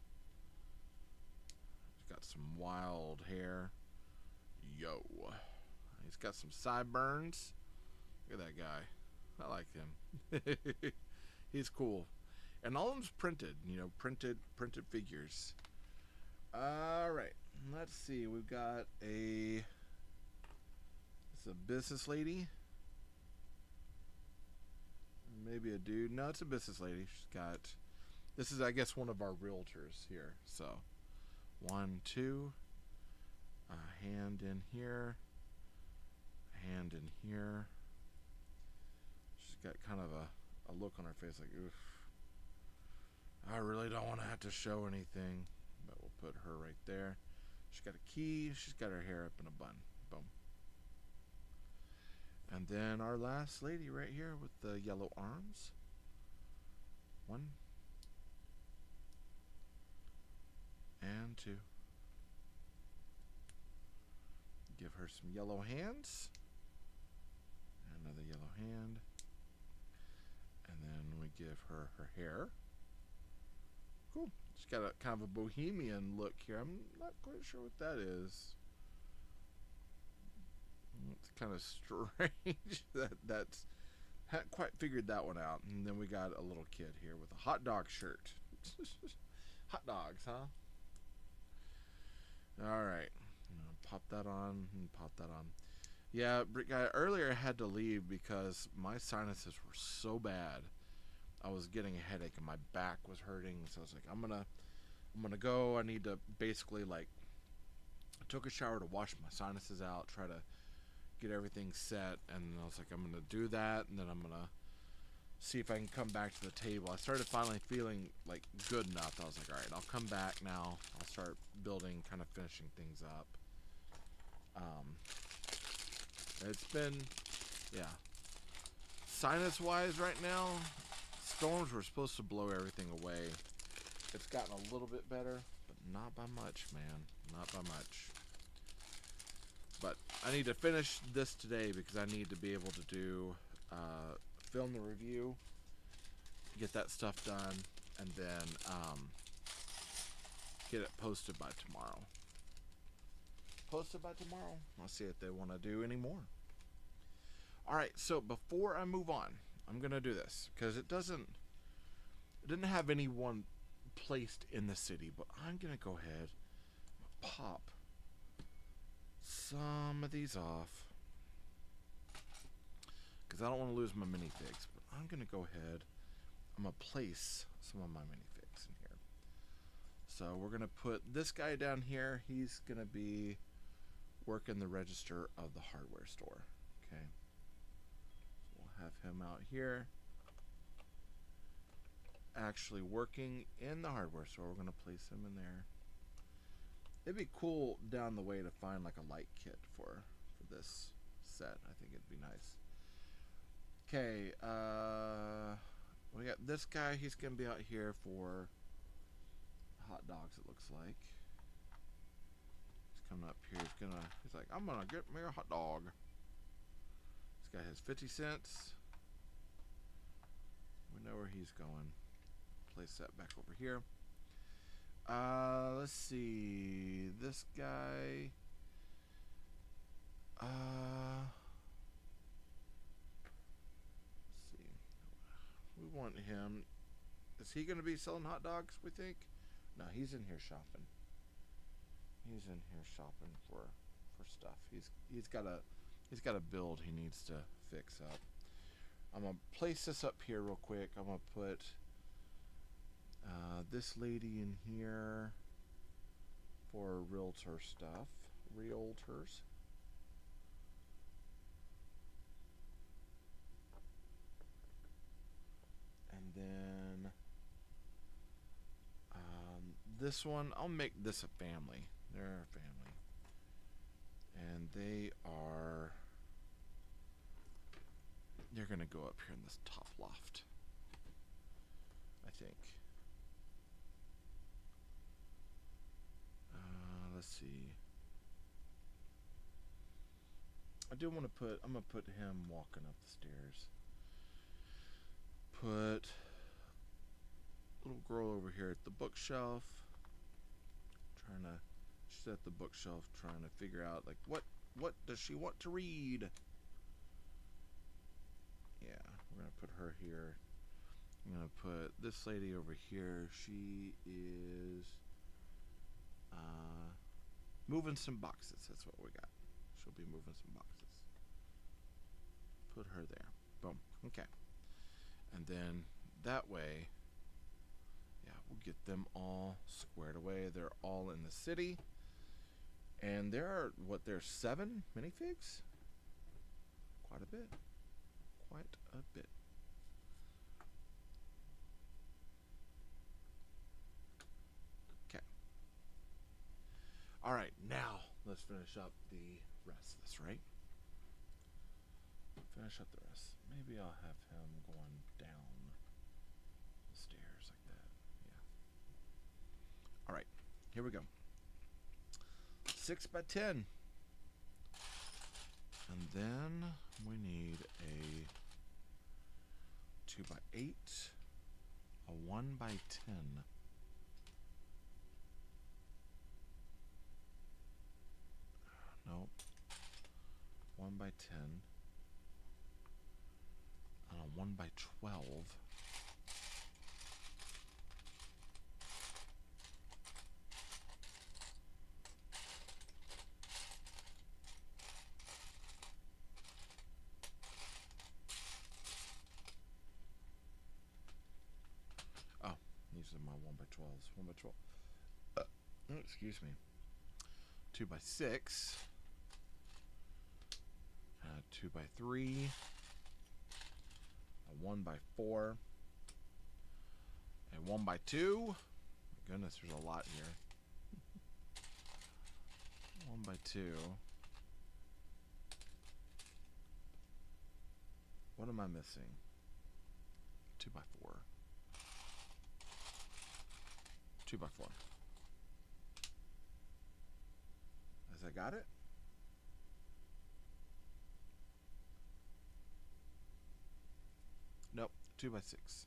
He's got some wild hair. Yo. He's got some sideburns. Look at that guy. I like him. He's cool. And all of them's printed, printed figures. Alright. Let's see. We've got it's a business lady. Maybe a dude. No, it's a business lady. She's got, this is, I guess, one of our realtors here. So 1, 2, a hand in here, a hand in here. She's got kind of a look on her face like, oof, I really don't want to have to show anything, but we'll put her right there. She's got a key. She's got her hair up in a bun. Boom. And then our last lady right here with the yellow arms. 1 and 2. Give her some yellow hands. Another yellow hand. And then we give her her hair. Cool. She's got a kind of a bohemian look here. I'm not quite sure what that is. It's kind of strange. That's hadn't quite figured that one out. And then we got a little kid here with a hot dog shirt. Hot dogs, huh? All right. Pop that on and pop that on. Yeah, Brick Guy, earlier I had to leave because my sinuses were so bad. I was getting a headache and my back was hurting. So I was like, I'm gonna go. I need to basically, like, I took a shower to wash my sinuses out, try to get everything set, and I was like, I'm gonna do that, and then I'm gonna see if I can come back to the table. I started finally feeling like good enough. I was like, all right, I'll come back now. I'll start building, kind of finishing things up. It's been, yeah. Sinus wise right now, storms were supposed to blow everything away. It's gotten a little bit better, but not by much, man. Not by much. But I need to finish this today because I need to be able to do film the review, get that stuff done, and then get it posted by tomorrow. Posted by tomorrow. I'll see if they want to do any more. Alright, so before I move on, I'm going to do this because it didn't have anyone placed in the city, but I'm going to go ahead and pop some of these off because I don't want to lose my minifigs, but I'm going to go ahead, I'm going to place some of my minifigs in here. So we're going to put this guy down here. He's going to be working the register of the hardware store. Okay. We'll have him out here actually working in the hardware store. We're going to place him in there. It'd be cool down the way to find like a light kit for this set. I think it'd be nice. Okay, we got this guy. He's going to be out here for hot dogs, it looks like. He's coming up here. He's like, I'm going to get me a hot dog. This guy has 50 cents. We know where he's going. Place that back over here. Let's see. This guy. Let's see. We want him. Is he going to be selling hot dogs, we think? No, he's in here shopping. He's in here shopping for stuff. He's got a build he needs to fix up. I'm going to place this up here real quick. I'm going to put this lady in here for realtor stuff. Realtors. And then this one, I'll make this a family. They're a family. And they're going to go up here in this top loft, I think. Let's see. I do want to I'm going to put him walking up the stairs. Put little girl over here at the bookshelf. She's at the bookshelf trying to figure out, like, what does she want to read? Yeah, we're going to put her here. I'm going to put this lady over here. She is moving some boxes. That's what we got. She'll be moving some boxes. Put her there. Boom. Okay. And then that way, yeah, we'll get them all squared away. They're all in the city. And there are, there's 7 minifigs? Quite a bit. Quite a bit. Okay. Alright, now let's finish up the rest of this, right? Finish up the rest. Maybe I'll have him going down the stairs like that. Yeah. Alright, here we go. 6 by 10. And then we need a 2 by 8, a 1 by 10. Nope. 1 by 10. And a 1 by 12. These are my 1 by 12s. 1 by 12. Excuse me. 2 by 6. 2 by 3, a 1 by 4, a 1 by 2. My goodness, there's a lot here. 1 by 2. What am I missing? 2 by 4. 2 by 4. Has I got it? Nope. 2 by 6.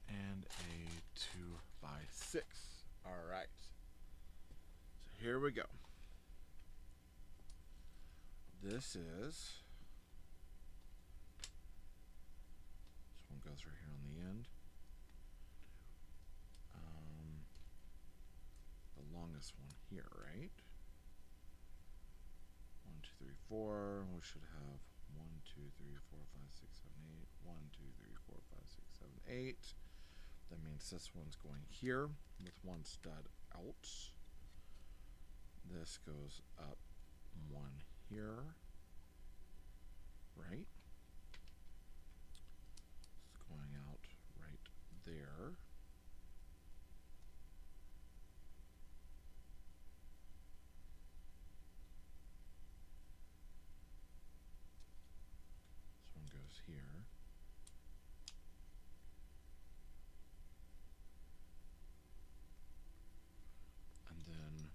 And a 2 by 6. All right. So here we go. This one goes right here on the end. The longest one here, right? 1, 2, 3, 4. We should have 1, 2, 3, 4, 5, 6, 7, 8. 1, 2, 3, 4, 5, 6, 7, 8. That means this one's going here with one stud out. This goes up one here, right? It's going out right there. This one goes here. And then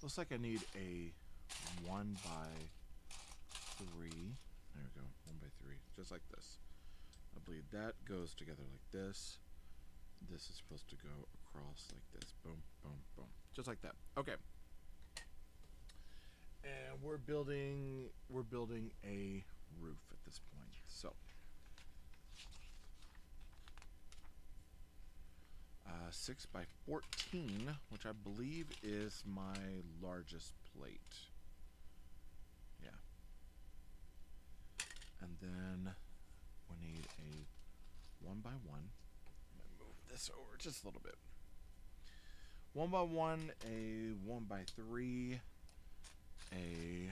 looks like I need a 1 by 3. There we go, 1 by 3, just like this. I believe that goes together like this. This is supposed to go across like this. Boom, boom, boom, just like that. Okay. And we're building a roof at this point. So 6 by 14, which I believe is my largest plate. Yeah. And then we need a 1 by 1. I'm going to move this over just a little bit. 1 by 1, a 1 by 3, a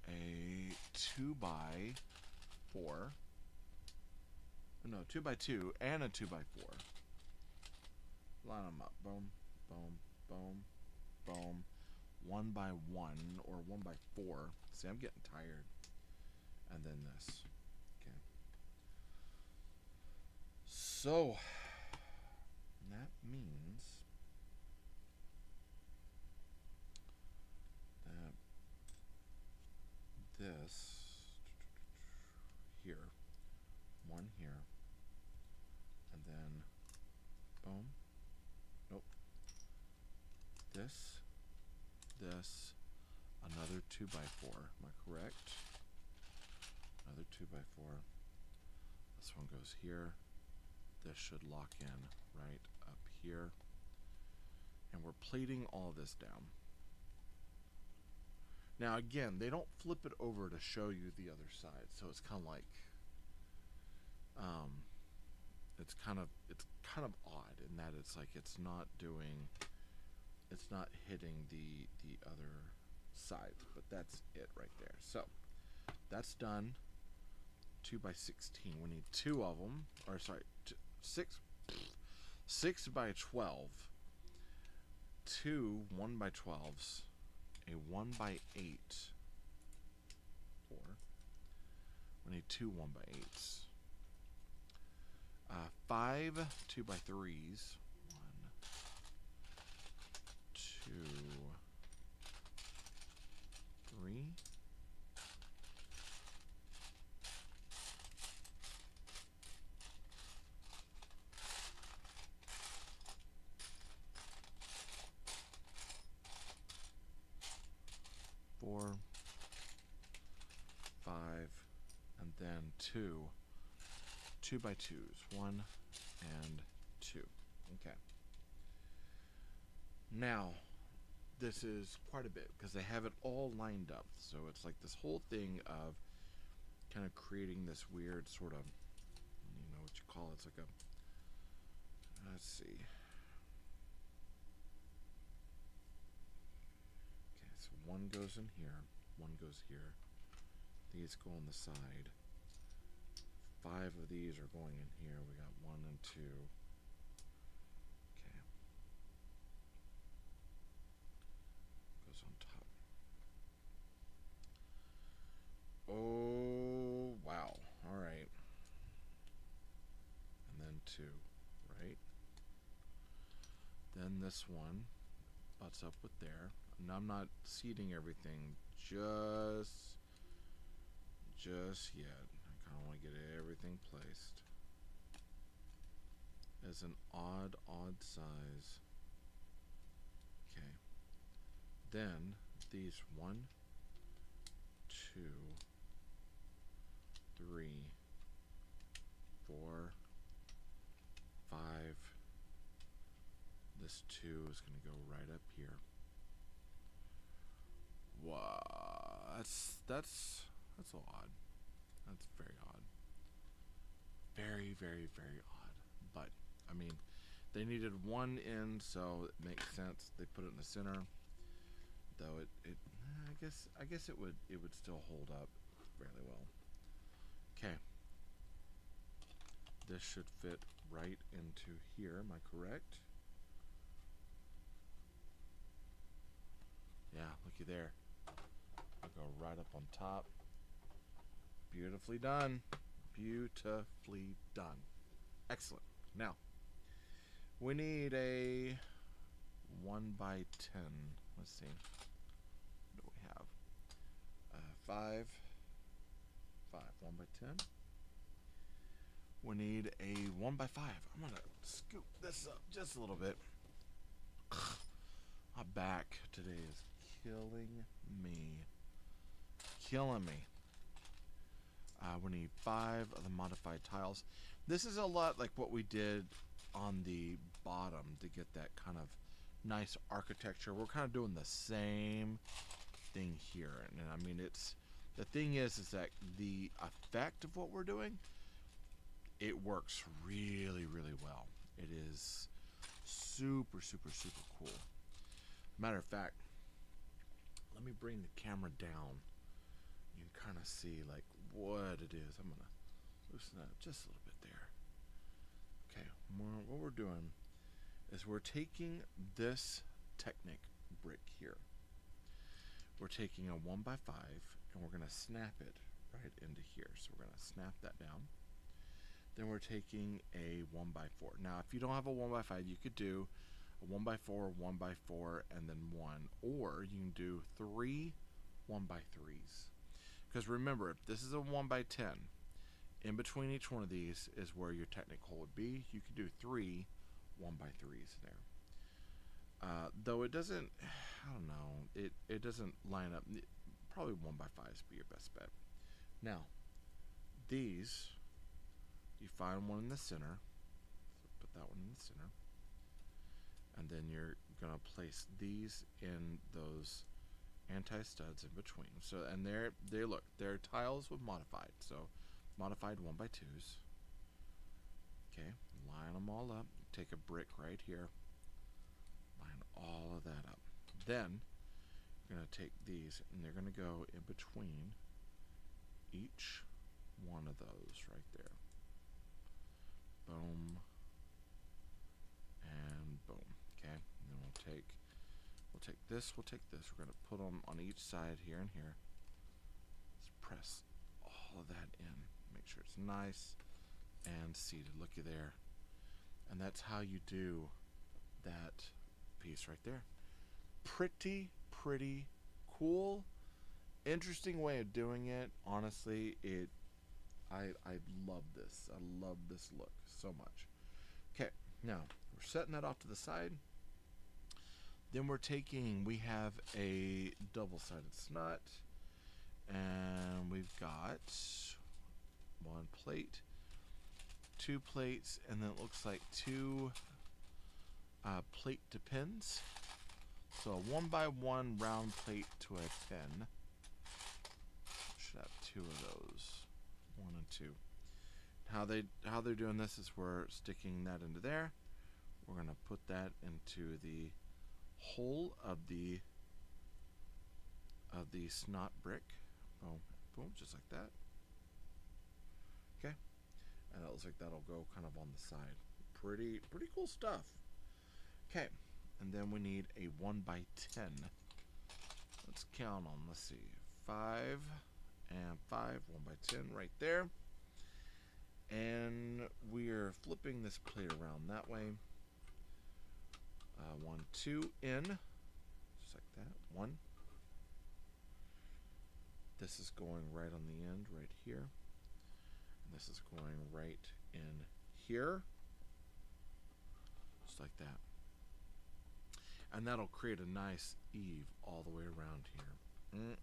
a 2 by 4. No, 2 by 2 and a 2 by 4. Line them up. Boom, boom, boom, boom. 1 by 1 or 1 by 4. See, I'm getting tired. And then this. Okay. So that means that this here, 1 here, and then boom. Nope. This, another 2 by 4. Am I correct? Another 2 by 4. This one goes here. This should lock in right up here. And we're plating all this down. Now again, they don't flip it over to show you the other side, so it's kind of like, it's kind of odd in that it's like it's not hitting the other side, but that's it right there. So that's done. 2 by 16. We need 2 of them, or sorry, 6 by 12. 2 1 by 12s. A 1 by 8. 4. We need 2 1 by 8s. 5 2 by 3s. 1, 2, 3. 4, 5, and then 2 by 2s, 1 and 2. Okay. Now, this is quite a bit because they have it all lined up. So it's like this whole thing of kind of creating this weird sort of, you know what you call it, it's like a, let's see. Okay, so one goes in here, one goes here. These go on the side. 5 of these are going in here. We got 1 and 2. Okay. Goes on top. Oh, wow. All right. And then 2, right? Then this one butts up with there. And I'm not seating everything just yet. I kind of want to get everything placed. As an odd size. Okay. Then these 1, 2, 3, 4, 5. This 2 is going to go right up here. Wow, that's a little odd. That's very odd. Very, very, very odd. But I mean, they needed 1 in, so it makes sense. They put it in the center. Though I guess it would still hold up fairly well. Okay. This should fit right into here. Am I correct? Yeah, looky there. I'll go right up on top. Beautifully done. Beautifully done. Excellent. Now, we need a 1 by 10. Let's see. What do we have? 5. 1 by 10. We need a 1 by 5. I'm going to scoop this up just a little bit. My back today is killing me. Killing me. We need 5 of the modified tiles. This is a lot like what we did on the bottom to get that kind of nice architecture. We're kind of doing the same thing here. And I mean, it's, the thing is that the effect of what we're doing, it works really, really well. It is super, super, super cool. Matter of fact, let me bring the camera down. You can kind of see like what it is. I'm gonna loosen that up just a little bit there. Okay, what we're doing is we're taking this Technic brick here. We're taking a 1 by 5 and we're gonna snap it right into here. So we're gonna snap that down. Then we're taking a 1 by 4. Now, if you don't have a 1 by 5, you could do a 1 by 4, 1 by 4, and then 1, or you can do 3 1 by 3s. Because remember, if this is a 1 by 10, in between each one of these is where your Technic hole would be. You could do 3 1 by 3s there. Though it doesn't, I don't know, it doesn't line up. Probably 1 by 5s be your best bet. Now, these, you find one in the center. So put that one in the center. And then you're going to place these in those anti-studs in between. So, and they look, they're tiles with modified. So, modified 1 by 2s. Okay, line them all up. Take a brick right here. Line all of that up. Then, you're going to take these and they're going to go in between each one of those right there. Boom. And boom. Okay, and then we'll take this, we're going to put them on each side here and here. Let's press all of that in. Make sure it's nice and seated. Looky there. And that's how you do that piece right there. Pretty cool. Interesting way of doing it. Honestly, I love this. I love this look so much. Okay, now we're setting that off to the side. Then we have a double-sided snut, and we've got 1 plate, 2 plates, and then it looks like 2 plate to pins. So a 1 by 1 round plate to a pin. Should have 2 of those. 1 and 2. How they're doing this is we're sticking that into there. We're gonna put that into the hole of the snot brick. Boom, boom, just like that. Okay, and that looks like that'll go kind of on the side. Pretty cool stuff. Okay, and then we need a 1 by 10. Let's count on. Let's see, 5 and 5, 1 by 10 right there. And we're flipping this plate around that way. 1, 2 in, just like that. 1. This is going right on the end, right here. And this is going right in here, just like that. And that'll create a nice eave all the way around here.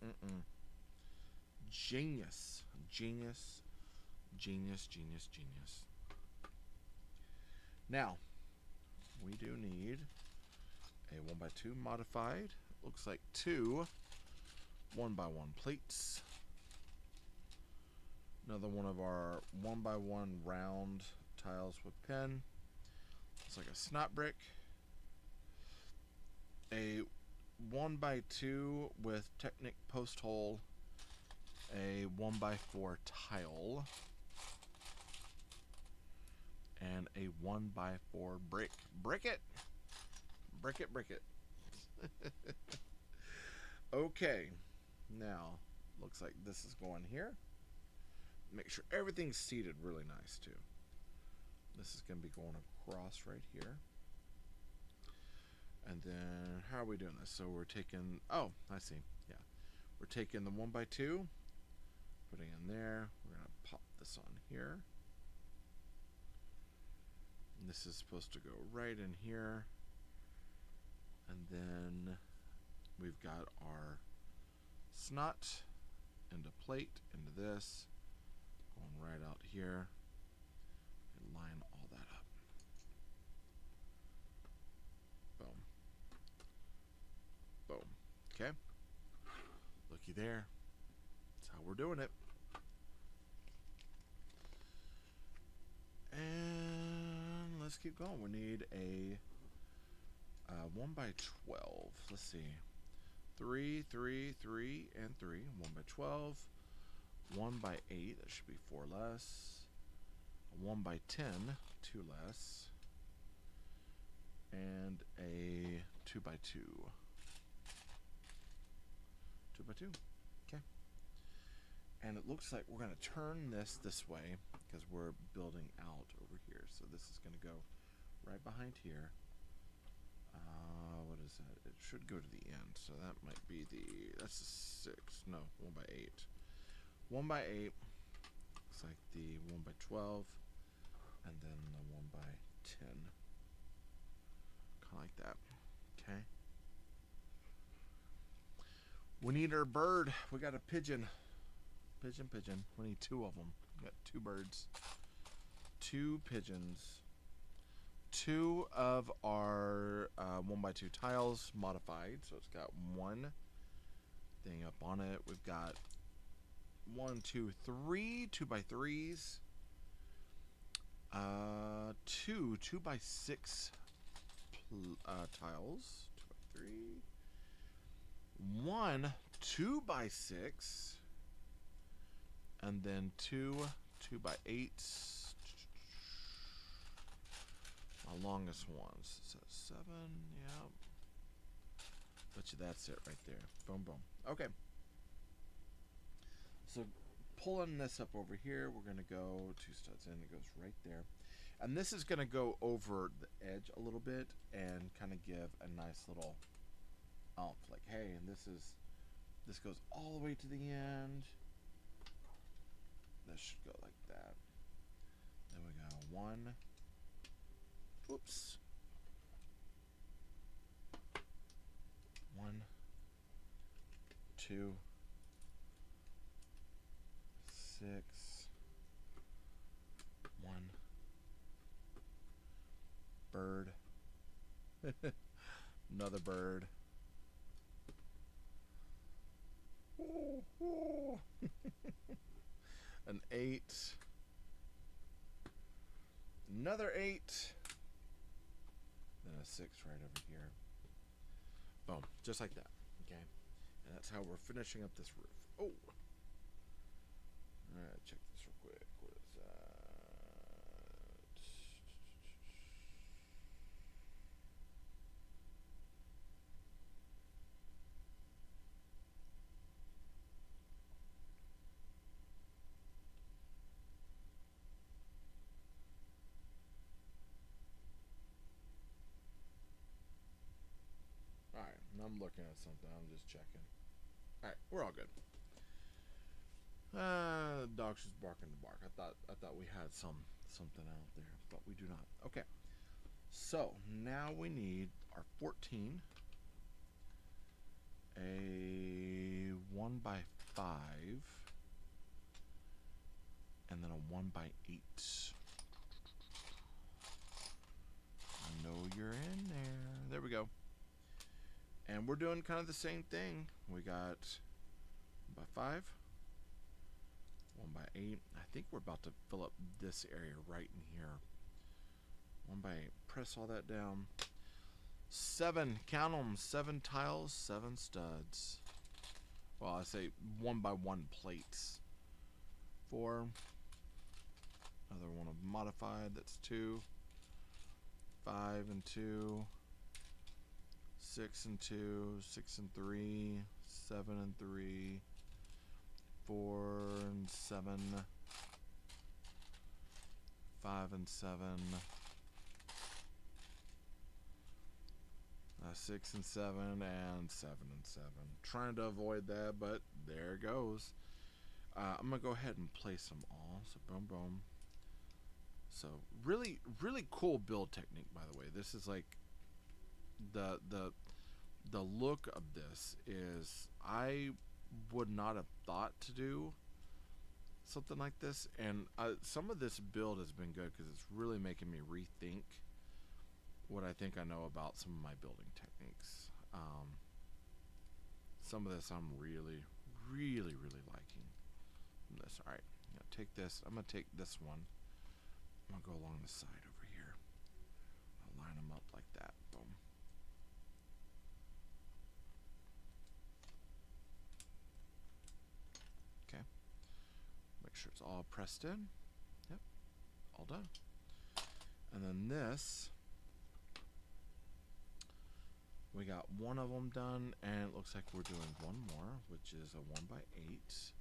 Genius, genius, genius, genius, genius. Now, we do need a 1 by 2 modified. Looks like 2 1 by 1 plates. Another one of our 1 by 1 round tiles with pen. It's like a snot brick. A 1 by 2 with Technic post hole. A 1 by 4 tile. And a 1 by 4 brick. Brick it! Brick it, brick it. Okay. Now, looks like this is going here. Make sure everything's seated really nice too. This is going to be going across right here. And then, how are we doing this? So we're taking, oh, I see, yeah. We're taking the 1 by 2, putting in there. We're going to pop this on here. And this is supposed to go right in here. And then we've got our snot into plate, into this, going right out here, and line all that up. Boom. Boom. Okay. Looky there. That's how we're doing it. And let's keep going. We need a 1 by 12. Let's see. 3, 3, 3, and 3. 1 by 12. 1 by 8. That should be 4 less. 1 by 10. 2 less. And a 2 by 2. 2 by 2. Okay. And it looks like we're going to turn this way because we're building out over here. So this is going to go right behind here. What is that? It should go to the end. So that might be that's a 6. No, 1 by 8. 1 by 8. Looks like the 1 by 12. And then the 1 by 10. Kind of like that. Okay. We need our bird. We got a pigeon. Pigeon, pigeon. We need 2 of them. We got 2 birds. 2 pigeons. 2 of our 1 by 2 tiles modified. So it's got 1 thing up on it. We've got 1, 2, 3 2 by 3s. 2 2 by 6 tiles. 2 by 3. 1 2 by 6. And then 2 2 by 8s. My longest ones. So 7, yeah. Bet you that's it right there. Boom, boom. Okay. So pulling this up over here, we're going to go 2 studs in. It goes right there. And this is going to go over the edge a little bit and kind of give a nice little oomph. Like, hey, and this goes all the way to the end. This should go like that. Then we got 1. Oops. 1, 2, 6, 1. Bird. Another bird. an 8, another 8, then a 6 right over here. Boom, just like that. Okay, and that's how we're finishing up this roof. Oh, all right, check this real quick. What is that? All right, I'm looking at something. I'm just checking. All right, we're all good. The dog's just barking the bark. I thought we had something out there, but we do not. Okay, so now we need our 14, a 1x5, and then a 1x8. I know you're in there. There we go. And we're doing kind of the same thing. We got 1x5, 1x8. I think we're about to fill up this area right in here. 1x8. Press all that down. 7. Count them. 7 tiles, 7 studs. Well, I say 1x1 plates. 4. Another one of modified. That's 2. 5 and 2. 6 and 2, 6 and 3, 7 and 3, 4 and 7, 5 and 7, 6 and 7, and 7 and 7. Trying to avoid that, but there it goes. I'm gonna go ahead and place them all. So boom, boom. So really cool build technique, by the way. This is like the look of this is, I would not have thought to do something like this, and some of this build has been good because it's really making me rethink what I think I know about some of my building techniques. Some of this I'm really liking from this. All right, I'm gonna take this. I'm gonna take this one. I'm gonna go along the side over here. I'll line them up like that. Boom. Okay. Make sure it's all pressed in. Yep. All done. And then this, we got one of them done, and it looks like we're doing one more, which is a 1x8,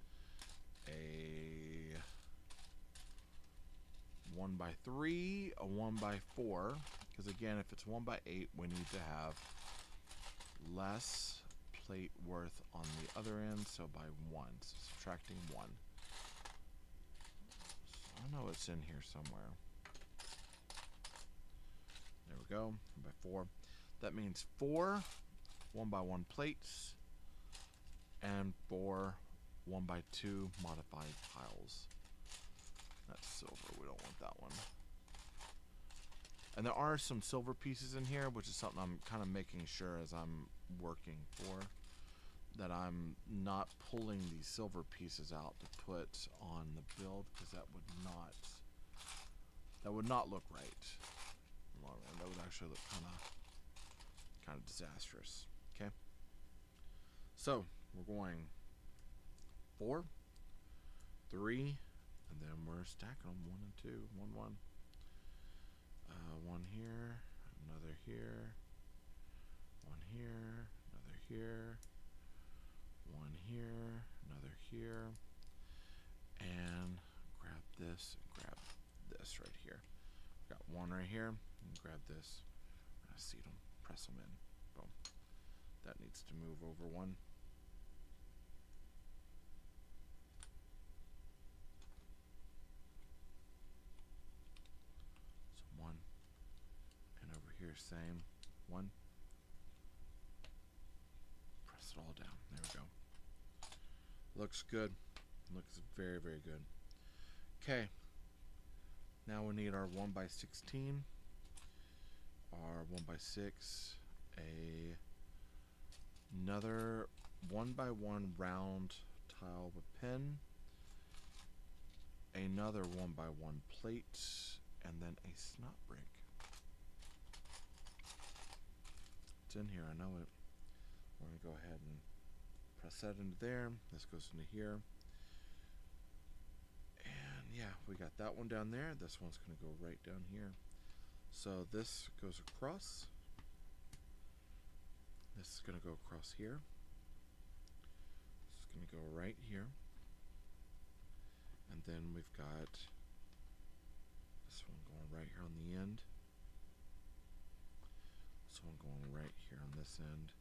a 1x3, a 1x4, because again, if it's 1x8, we need to have less plate worth on the other end, so by 1, so subtracting 1. So I know it's in here somewhere. There we go, 1x4. That means 4 1x1 plates and 4 1x2 modified tiles. That's silver, we don't want that one. And there are some silver pieces in here, which is something I'm kind of making sure as I'm working for, that I'm not pulling these silver pieces out to put on the build, because that would not look right. That would actually look kind of disastrous. Okay, so we're going 4, 3, and then we're stacking them 1 and 2, 1, 1. One here, another here, one here, another here, one here, another here, and grab this and grab this right here. Got one right here, and grab this. We're gonna seat them, press them in. Boom. That needs to move over 1. So 1, and over here same 1. Press it all down. There we go. Looks good. Looks very good. Okay. Now we need our 1x16, our 1x6, another 1x1 round tile with pin, another 1x1 plate, and then a snot brick. It's in here, I know it. We're going to go ahead and press that into there. This goes into here. And yeah, we got that one down there. This one's going to go right down here. So this goes across. This is going to go across here. This is going to go right here. And then we've got this one going right here on the end. This one going right here on this end.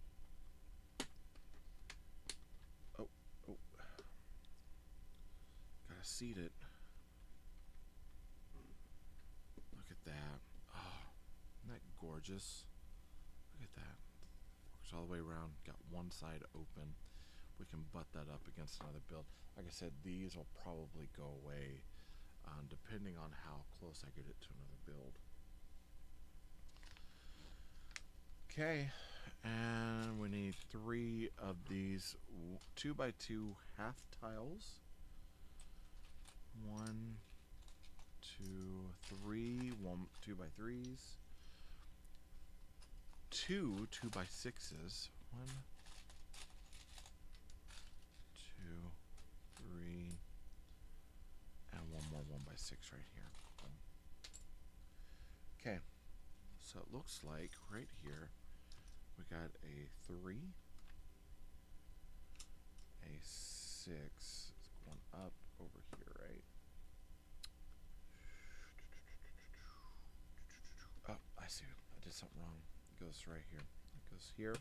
Oh, oh. Gotta seat it. Look at that. Oh, isn't that gorgeous? Look at that. Works all the way around. Got one side open. We can butt that up against another build. Like I said, these will probably go away depending on how close I get it to another build. Okay, and we need 3 of these 2x2 half tiles. 1, 2, 3, 2x3s. 2 2x6s. 1, 2, 3, and one more 1x6 right here. Okay, so it looks like right here we got a 3, a 6. It's going up over here, right? Oh, I see. I did something wrong. It goes right here. It goes here.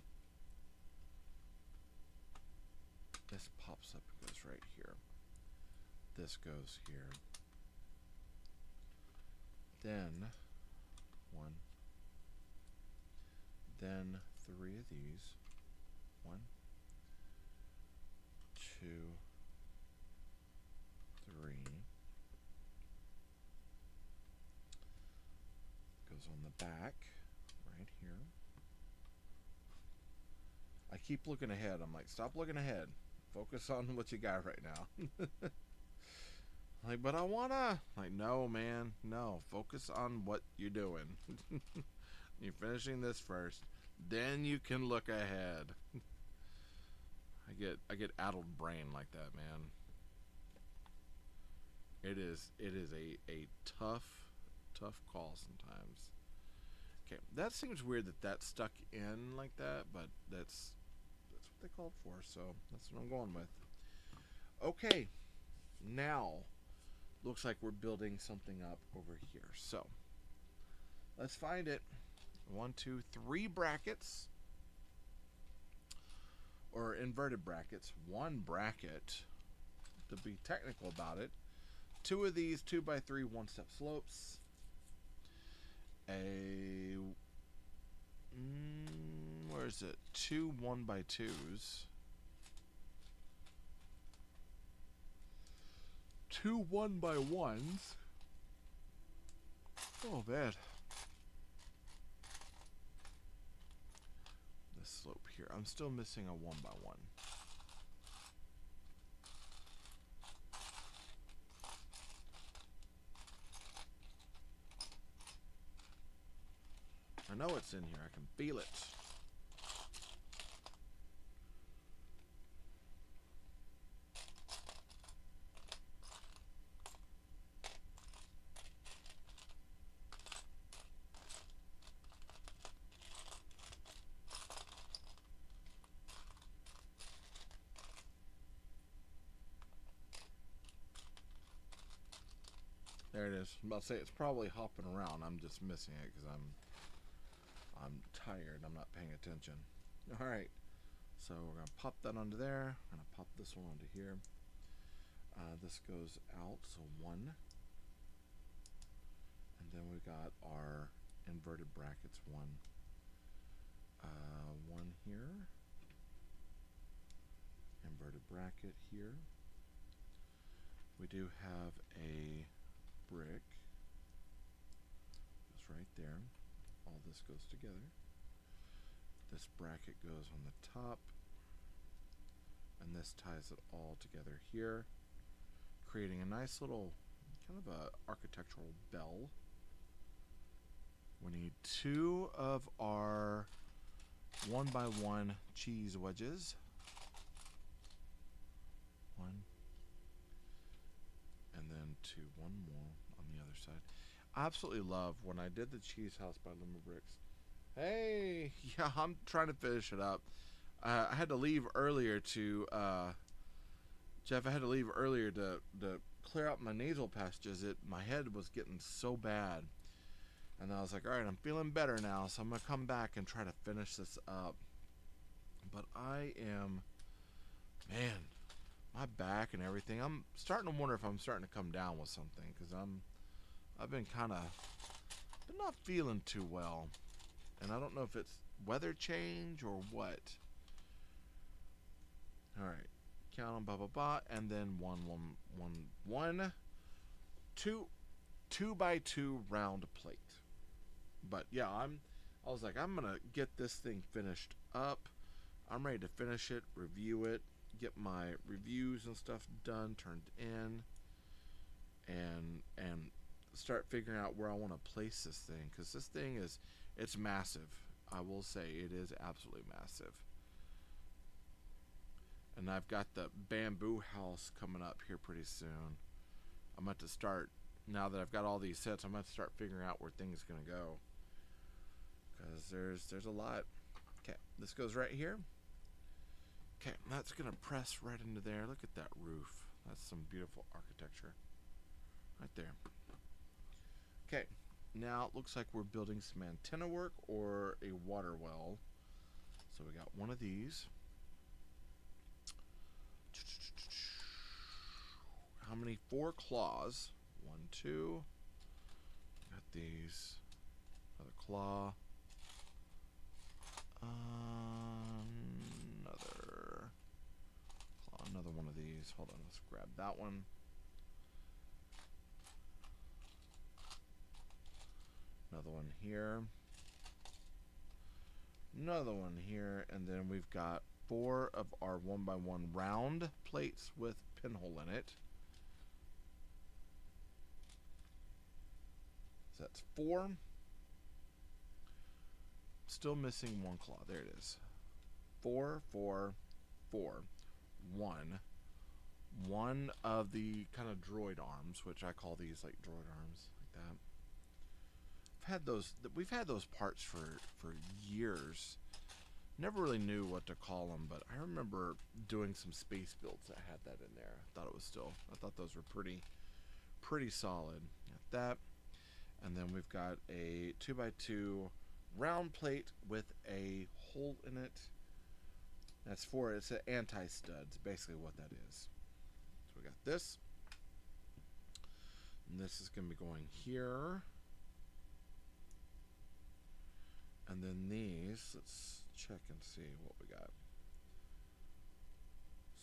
This pops up and goes right here. This goes here. Then 1. Then 3 of these. 1, 2, 3. Goes on the back right here. I keep looking ahead. I'm like, stop looking ahead. Focus on what you got right now. Like, but I wanna. Like, no, man, no. Focus on what you're doing. You're finishing this first, then you can look ahead. I get addled brain like that, man. It is a tough call sometimes. Okay, that seems weird that stuck in like that, but that's what they called for, so that's what I'm going with. Okay, now looks like we're building something up over here. So let's find it. 1, 2, 3 brackets, or inverted brackets. 1 bracket, to be technical about it. 2 of these 2x3 1-step slopes. Where is it? 2 1x2s. 2 1x1s. Oh man. This slope here. I'm still missing a 1x1. I know it's in here. I can feel it. There it is. I'm about to say it's probably hopping around. I'm just missing it because I'm tired. I'm not paying attention. All right. So we're gonna pop that onto there. I'm gonna pop this one onto here. This goes out, so 1. And then we got our inverted brackets 1. 1 here. Inverted bracket here. We do have a brick. Goes right there. All this goes together. This bracket goes on the top. And this ties it all together here, creating a nice little kind of a architectural bell. We need 2 of our 1x1 cheese wedges. 1. And then 2, 1 more on the other side. I absolutely love when I did the cheese house by TayRayGun. Hey, yeah, I'm trying to finish it up. I had to leave earlier to, Jeff, I had to leave earlier to clear out my nasal passages. My head was getting so bad. And I was like, alright, I'm feeling better now, so I'm going to come back and try to finish this up. But I am, man, my back and everything, I'm starting to wonder if I'm starting to come down with something. Because I've been kind of, not feeling too well. And I don't know if it's weather change or what. Alright, count them, blah, blah, blah. And then 1, 1, 1, 1. 2x2 round plate. But yeah, I was like, I'm gonna get this thing finished up. I'm ready to finish it, review it, get my reviews and stuff done, turned in, and start figuring out where I want to place this thing, because this thing it's massive. I will say it is absolutely massive. And I've got the bamboo house coming up here pretty soon. I'm about to start, now that I've got all these sets, I'm going to start figuring out where things are going to go. Because there's a lot. Okay, this goes right here. Okay, that's going to press right into there. Look at that roof. That's some beautiful architecture. Right there. Okay, now it looks like we're building some antenna work or a water well. So we got one of these. How many? 4 claws. 1, 2. Got these. Another claw. Another claw. Another one of these. Hold on, let's grab that one. Another one here. Another one here. And then we've got 4 of our 1x1 round plates with pinhole in it. So that's 4. Still missing 1 claw. There it is. 4, 4, 4. 1. One of the kind of droid arms, which I call these like droid arms, like that. We've had those parts for years. Never really knew what to call them, but I remember doing some space builds that had that in there. I thought those were pretty solid. Got that. And then we've got a 2x2 round plate with a hole in it. It's an anti-studs, basically what that is. So we got this. And this is going to be going here. And then these, let's check and see what we got.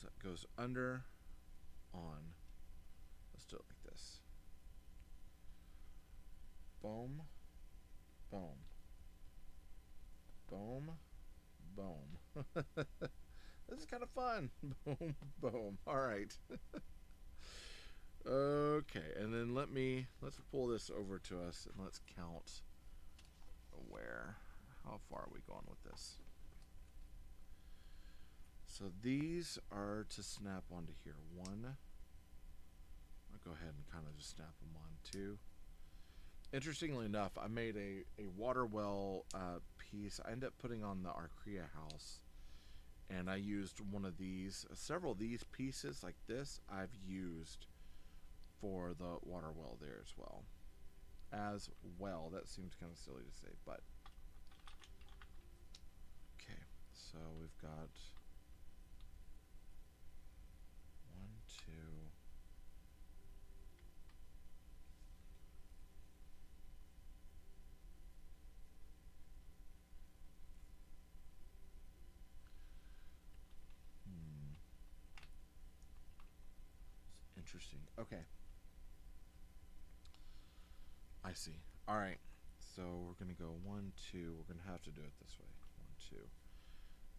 So it goes under, on. Let's do it like this. Boom, boom, boom, boom. This is kind of fun. Boom, boom. All right. Okay, and then let's pull this over to us and let's count how far are we going with this. So these are to snap onto here. 1. I'll go ahead and kind of just snap them on. 2. Interestingly enough, I made a water well piece. I ended up putting on the Arcrea house, and I used one of these. Several of these pieces like this I've used for the water well there as well. That seems kind of silly to say, but okay. So we've got 1, 2. Interesting. Okay. I see. Alright. So we're going to go 1, 2. We're going to have to do it this way. 1, 2.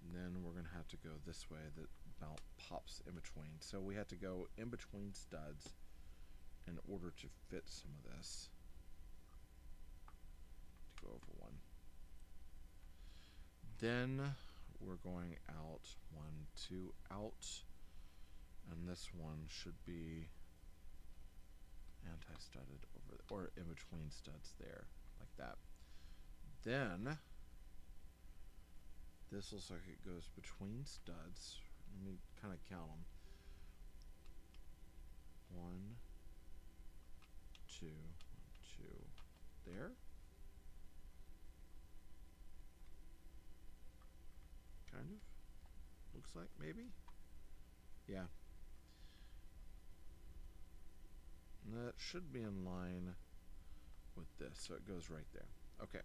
And then we're going to have to go this way. That mount pops in between. So we have to go in between studs in order to fit some of this. To go over one. Then we're going out 1, 2 out, and this one should be anti-studded over or in between studs there, like that. Then this looks like it goes between studs. Let me kind of count them. 1, 2, 1, 2, there. Kind of. Looks like, maybe? Yeah. And that should be in line with this, so it goes right there. Okay.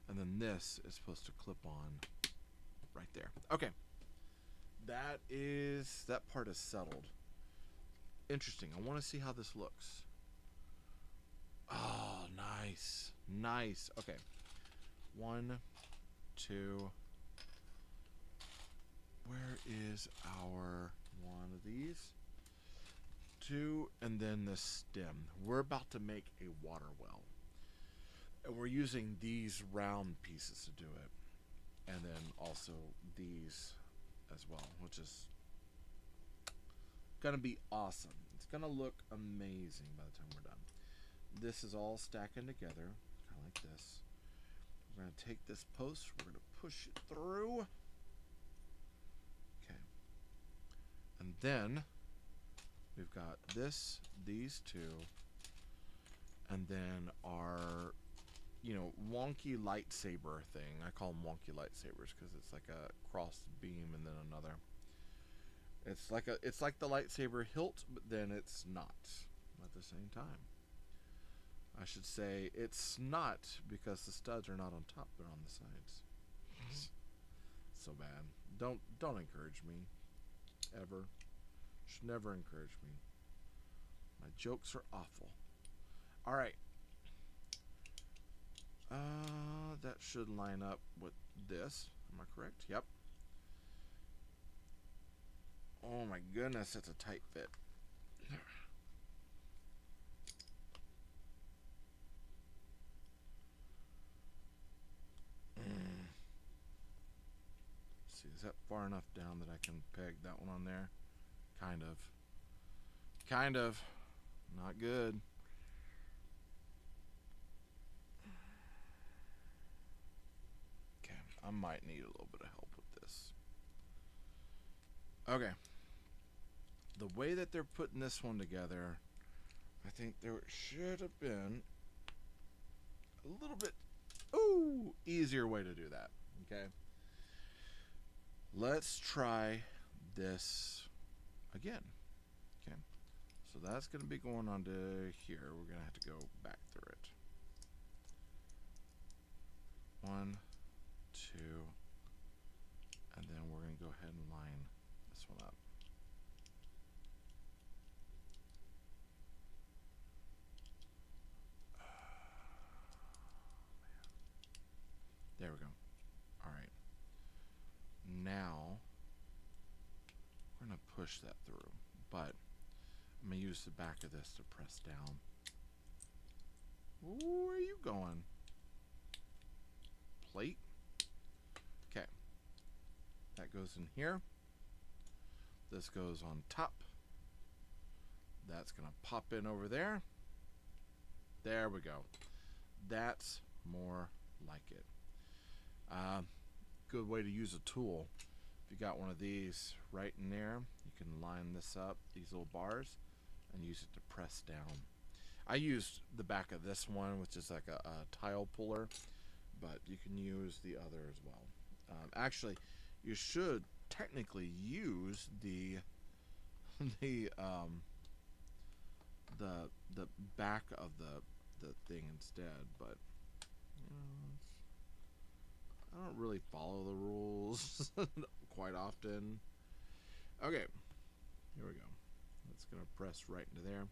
And then this is supposed to clip on right there. Okay. That part is settled. Interesting. I want to see how this looks. Oh, nice. Nice. Okay. 1, 2. Where is our one of these? 2, and then the stem. We're about to make a water well. And we're using these round pieces to do it. And then also these as well, which is gonna be awesome. It's gonna look amazing by the time we're done. This is all stacking together, kind of like this. We're gonna take this post, we're gonna push it through. Okay. And then we've got this, these two, and then our, you know, wonky lightsaber thing. I call them wonky lightsabers because it's like a cross beam and then another. It's like the lightsaber hilt, but then it's not at the same time. I should say it's not because the studs are not on top; they're on the sides. So bad. Don't encourage me, ever. Should never encourage me. My jokes are awful. All right. That should line up with this. Am I correct? Yep. Oh my goodness, that's a tight fit. See, is that far enough down that I can peg that one on there? Kind of. Kind of. Not good. Okay, I might need a little bit of help with this. Okay. The way that they're putting this one together, I think there should have been a little bit easier way to do that. Okay. Let's try this again. Okay. So that's going to be going on to here. We're going to have to go back through it. 1, 2, and then we're going to go ahead and line this one up. There we go. All right. Now we're going to push that through, but I'm going to use the back of this to press down. Where are you going? Plate. Okay. That goes in here. This goes on top. That's going to pop in over there. There we go. That's more like it. Good way to use a tool. If you got one of these right in there, you can line this up, these little bars, and use it to press down. I used the back of this one, which is like a tile puller, but you can use the other as well. Actually, you should technically use the back of the thing instead, but you know, I don't really follow the rules quite often. Okay, here we go. That's gonna press right into there.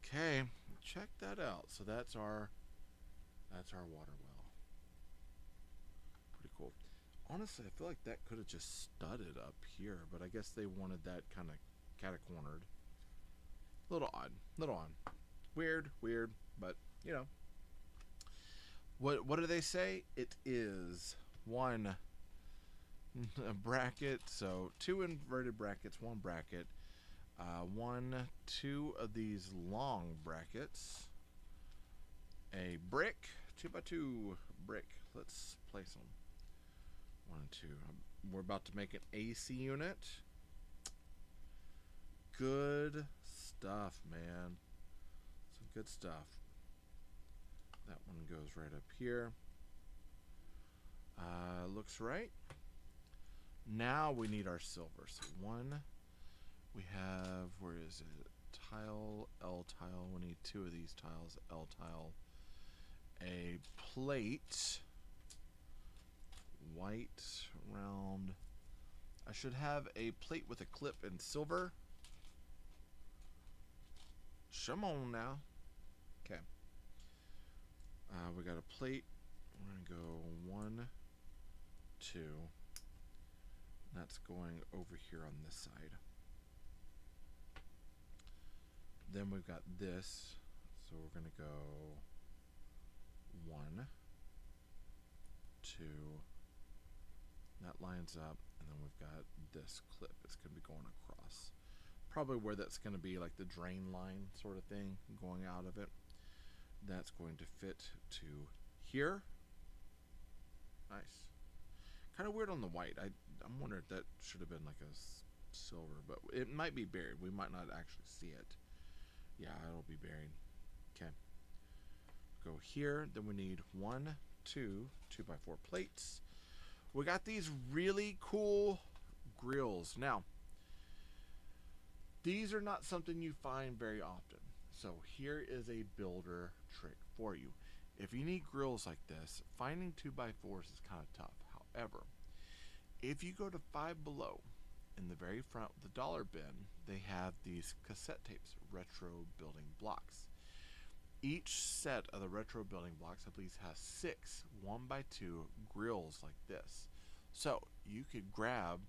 Okay, check that out. So that's our water well. Pretty cool. Honestly, I feel like that could have just studded up here, but I guess they wanted that kind of cornered. little odd, little odd, weird, but you know. What do they say? It is one bracket, so 2 inverted brackets, 1 bracket, 2 of these long brackets, a brick, 2x2 brick. Let's place them. 1 and 2. We're about to make an AC unit. Good stuff, man. Some good stuff. That one goes right up here. Looks right. Now we need our silver. So 1, we have, where is it? Tile, L tile. We need 2 of these tiles, L tile. A plate, white, round. I should have a plate with a clip in silver. Come on now. Okay. We got a plate. We're going to go 1, 2. That's going over here on this side. Then we've got this. So we're going to go 1, 2. That lines up. And then we've got this clip. It's going to be going across. Probably where that's going to be like the drain line sort of thing going out of it. That's going to fit to here. Nice. Kind of weird on the white. I'm wondering if that should have been like a silver, but it might be buried. We might not actually see it. Yeah, it'll be buried. Okay. Go here. Then we need 1, 2, 2x4 plates. We got these really cool grills. Now, these are not something you find very often. So here is a builder trick for you. If you need grills like this, finding 2x4s is kind of tough. However, if you go to Five Below, in the very front of the dollar bin, they have these cassette tapes, retro building blocks. Each set of the retro building blocks, I believe, has 6 1x2 grills like this. So you could grab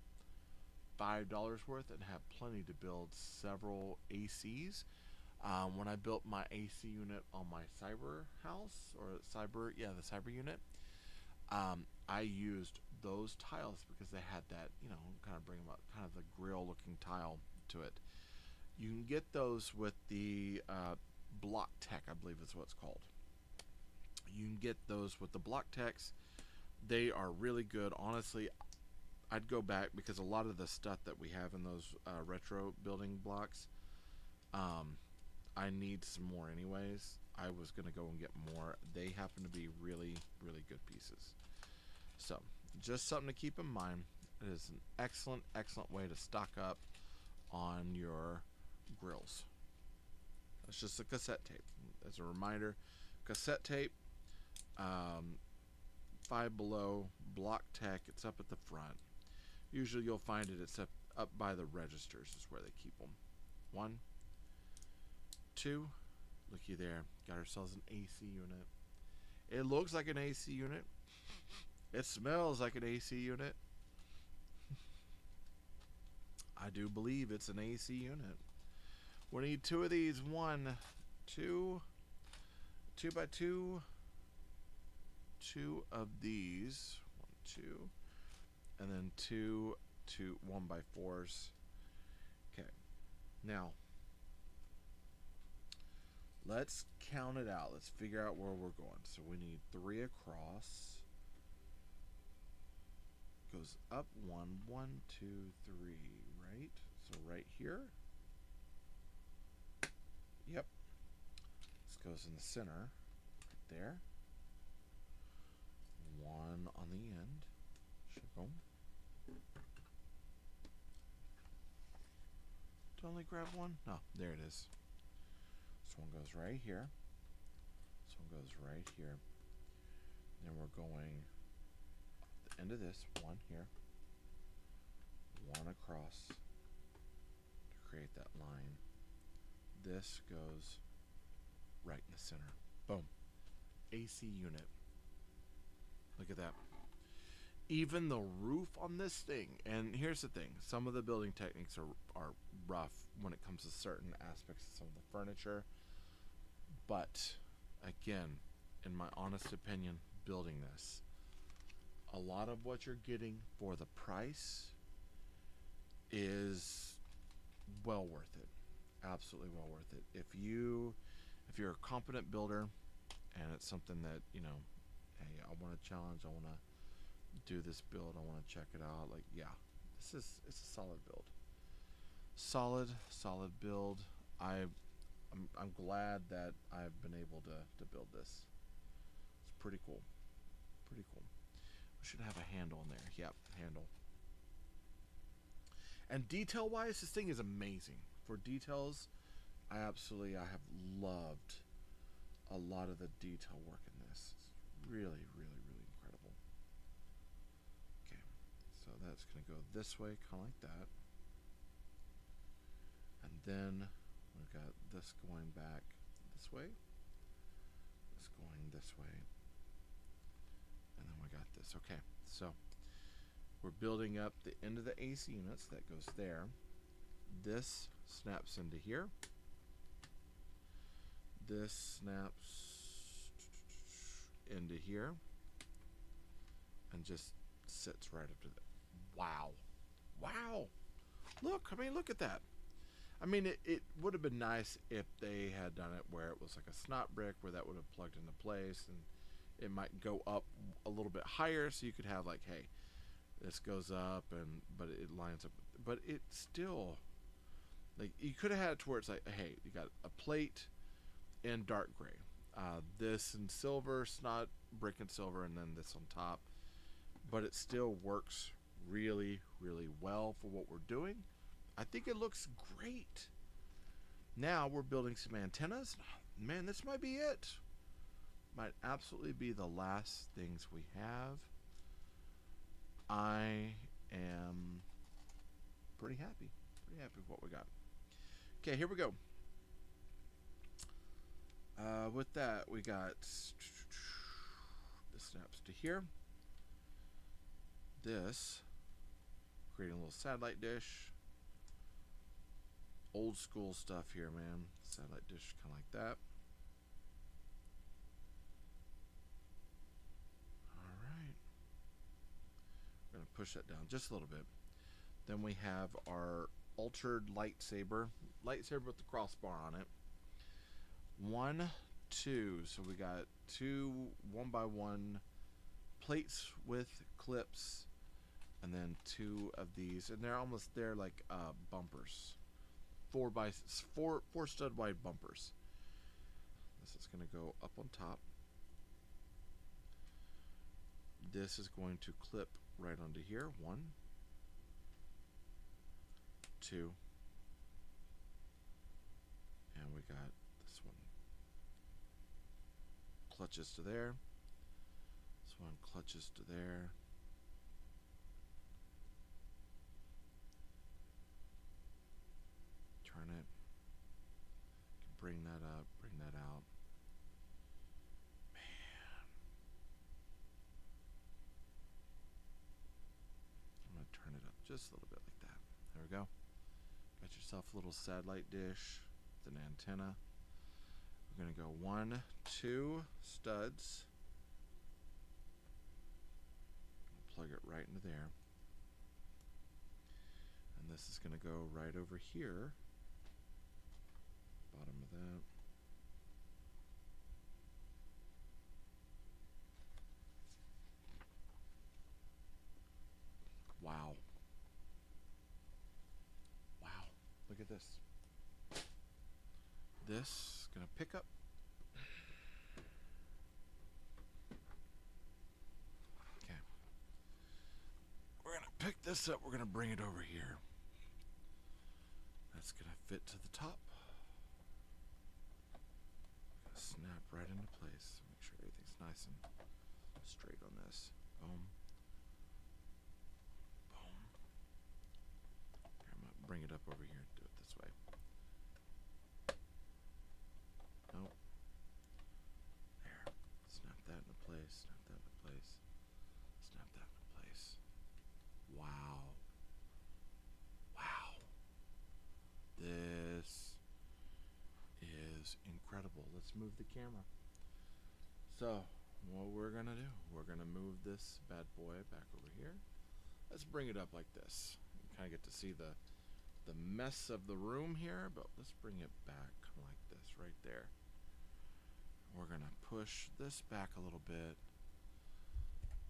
$5 worth and have plenty to build several ACs. When I built my AC unit on my cyber house, or the cyber unit, I used those tiles because they had that, kind of bring them up, kind of the grill looking tile to it. You can get those with the Block Tech, I believe is what it's called. You can get those with the Block Techs. They are really good. Honestly, I'd go back because a lot of the stuff that we have in those retro building blocks, I need some more anyways. I was going to go and get more. They happen to be really, really good pieces. So, just something to keep in mind. It is an excellent, excellent way to stock up on your grills. It's just a cassette tape. As a reminder, cassette tape, Five Below, Block Tech, it's up at the front. Usually you'll find it, it's up by the registers is where they keep them. 1, 2, looky there, got ourselves an AC unit. It looks like an AC unit. It smells like an AC unit. I do believe it's an AC unit. We need 2 of these. 1, 2, 2x2, 2 of these. 1, 2, and then 2 1x4s. Okay, now let's count it out. Let's figure out where we're going. So we need 3 across. Goes up 1, 1, 2, 3, right? So right here. Yep. This goes in the center, right there. 1 on the end. Should go. Did I only grab 1? No, there it is. This one goes right here. This one goes right here. Then we're going the end of this, 1 here, 1 across to create that line. This goes right in the center. Boom. AC unit. Look at that. Even the roof on this thing, and here's the thing, some of the building techniques are rough when it comes to certain aspects of some of the furniture, but again, in my honest opinion, building this, a lot of what you're getting for the price is well worth it. Absolutely well worth it. If you're a competent builder and it's something that, you know, hey, I want to challenge, I want to do this build, I want to check it out, like, yeah, it's a solid build. Solid build. I'm glad that I've been able to build this. It's pretty cool. Pretty cool. We should have a handle in there. Yep, handle. And detail wise, this thing is amazing. For details, I have loved a lot of the detail work in this. It's really incredible. Okay, so that's gonna go this way, kind of like that. And then we've got this going back this way, this going this way, and then we got this. Okay, so we're building up the end of the AC units. That goes there. This snaps into here. This snaps into here and just sits right up to that. Wow. Wow. Look, I mean, look at that. I mean, it would have been nice if they had done it where it was like a snot brick, where that would have plugged into place, and it might go up a little bit higher, so you could have like, hey, this goes up, and but it lines up. But it's still, like, you could have had it to where it's like, hey, you got a plate in dark gray, this in silver, snot brick and silver, and then this on top. But it still works really well for what we're doing. I think it looks great. Now we're building some antennas. Man, this might be it. Might absolutely be the last things we have. I am pretty happy with what we got. Okay, here we go. With that, we got this snaps to here. This, creating a little satellite dish. Old school stuff here, man. Satellite dish, kind of like that. All right. We're going to push that down just a little bit. Then we have our altered lightsaber with the crossbar on it. 1, 2. So we got 2 1x1 plates with clips, and then 2 of these, and they're like bumpers. 4 stud wide bumpers. This is going to go up on top. This is going to clip right onto here. 1, 2, and we got this one. Clutches to there. This one clutches to there. Turn it. Bring that up, bring that out. Man. I'm going to turn it up just a little bit like that. There we go. Got yourself a little satellite dish with an antenna. We're going to go 1, 2 studs. Plug it right into there. And this is going to go right over here. Bottom of that. Wow. Wow. Look at this. This is going to pick up. Okay. We're going to pick this up. We're going to bring it over here. That's going to fit to the top. Snap right into place. Make sure everything's nice and straight on this. Boom. Boom. Here, I'm going to bring it up over here and do it this way. Nope. There. Snap that into place. Snap that into place. Snap that into place. is incredible. Let's move the camera. So, what we're going to do, we're going to move this bad boy back over here. Let's bring it up like this. You kind of get to see the mess of the room here, but let's bring it back kind of like this right there. We're going to push this back a little bit.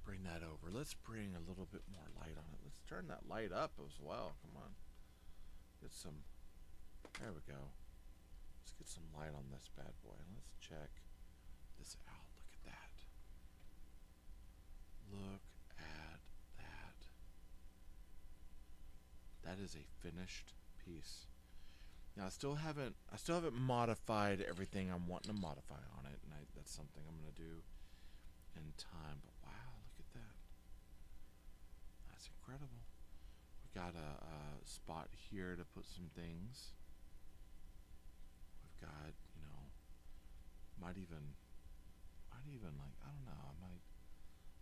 Bring that over. Let's bring a little bit more light on it. Let's turn that light up as well. Come on. Get some, there we go. Let's get some light on this bad boy. Let's check this out. Look at that. Look at that. That is a finished piece. Now I still haven't modified everything I'm wanting to modify on it, and that's something I'm gonna do in time. But wow, look at that. That's incredible. We got a spot here to put some things. We've got, you know, might even like, I don't know, I might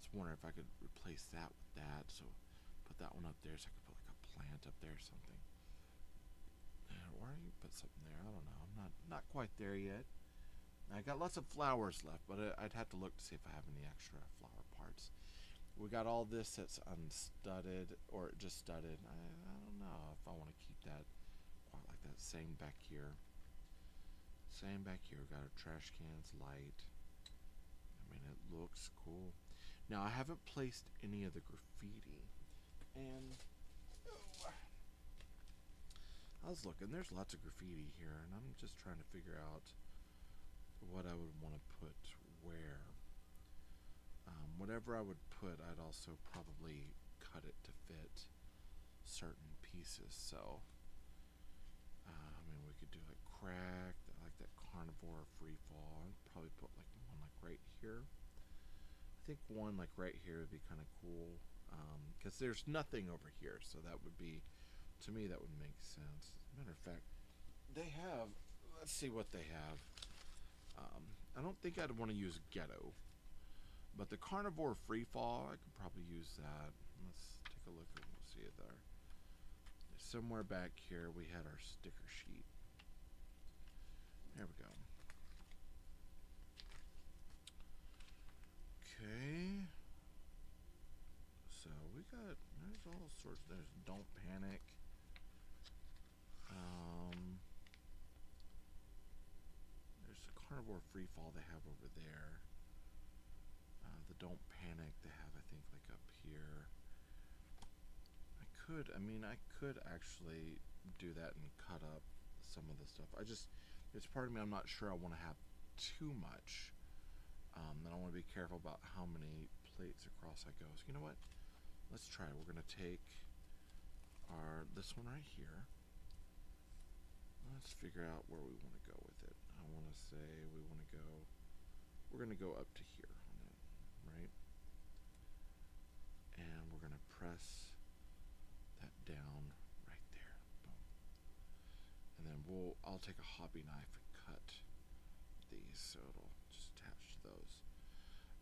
just wonder if I could replace that with that. So put that one up there, so I could put like a plant up there or something. Or you put something there. I don't know. I'm not quite there yet. I got lots of flowers left, but I'd have to look to see if I have any extra flower parts. We got all this that's unstudded or just studded. I don't know if I want to keep that quite like that. Same back here. Same back here. We got our trash cans, light. I mean, it looks cool. Now I haven't placed any of the graffiti, and I was looking, there's lots of graffiti here, and I'm just trying to figure out what I would want to put where. Whatever I would put, I'd also probably cut it to fit certain pieces. So, I mean, we could do like crack, I like that carnivore free fall. I'd probably put like one like right here. I think one like right here would be kind of cool, because there's nothing over here, so that would be, to me, that would make sense. Matter of fact, they have, let's see what they have. I don't think I'd want to use ghetto, but the carnivore free fall, I could probably use that. Let's take a look and we'll see it there. Somewhere back here we had our sticker sheet. There we go. Okay. So we got, there's all sorts, there's don't panic. There's the carnivore free fall they have over there. The don't panic they have, I think, like up here. I could actually do that and cut up some of the stuff. There's part of me, I'm not sure I want to have too much. And I want to be careful about how many plates across I go. So you know what? Let's try it. We're going to take this one right here. Let's figure out where we want to go with it. I want to say we're going to go up to here on it, right? And we're going to press that down right there. Boom. And then I'll take a hobby knife and cut these so it'll just attach to those.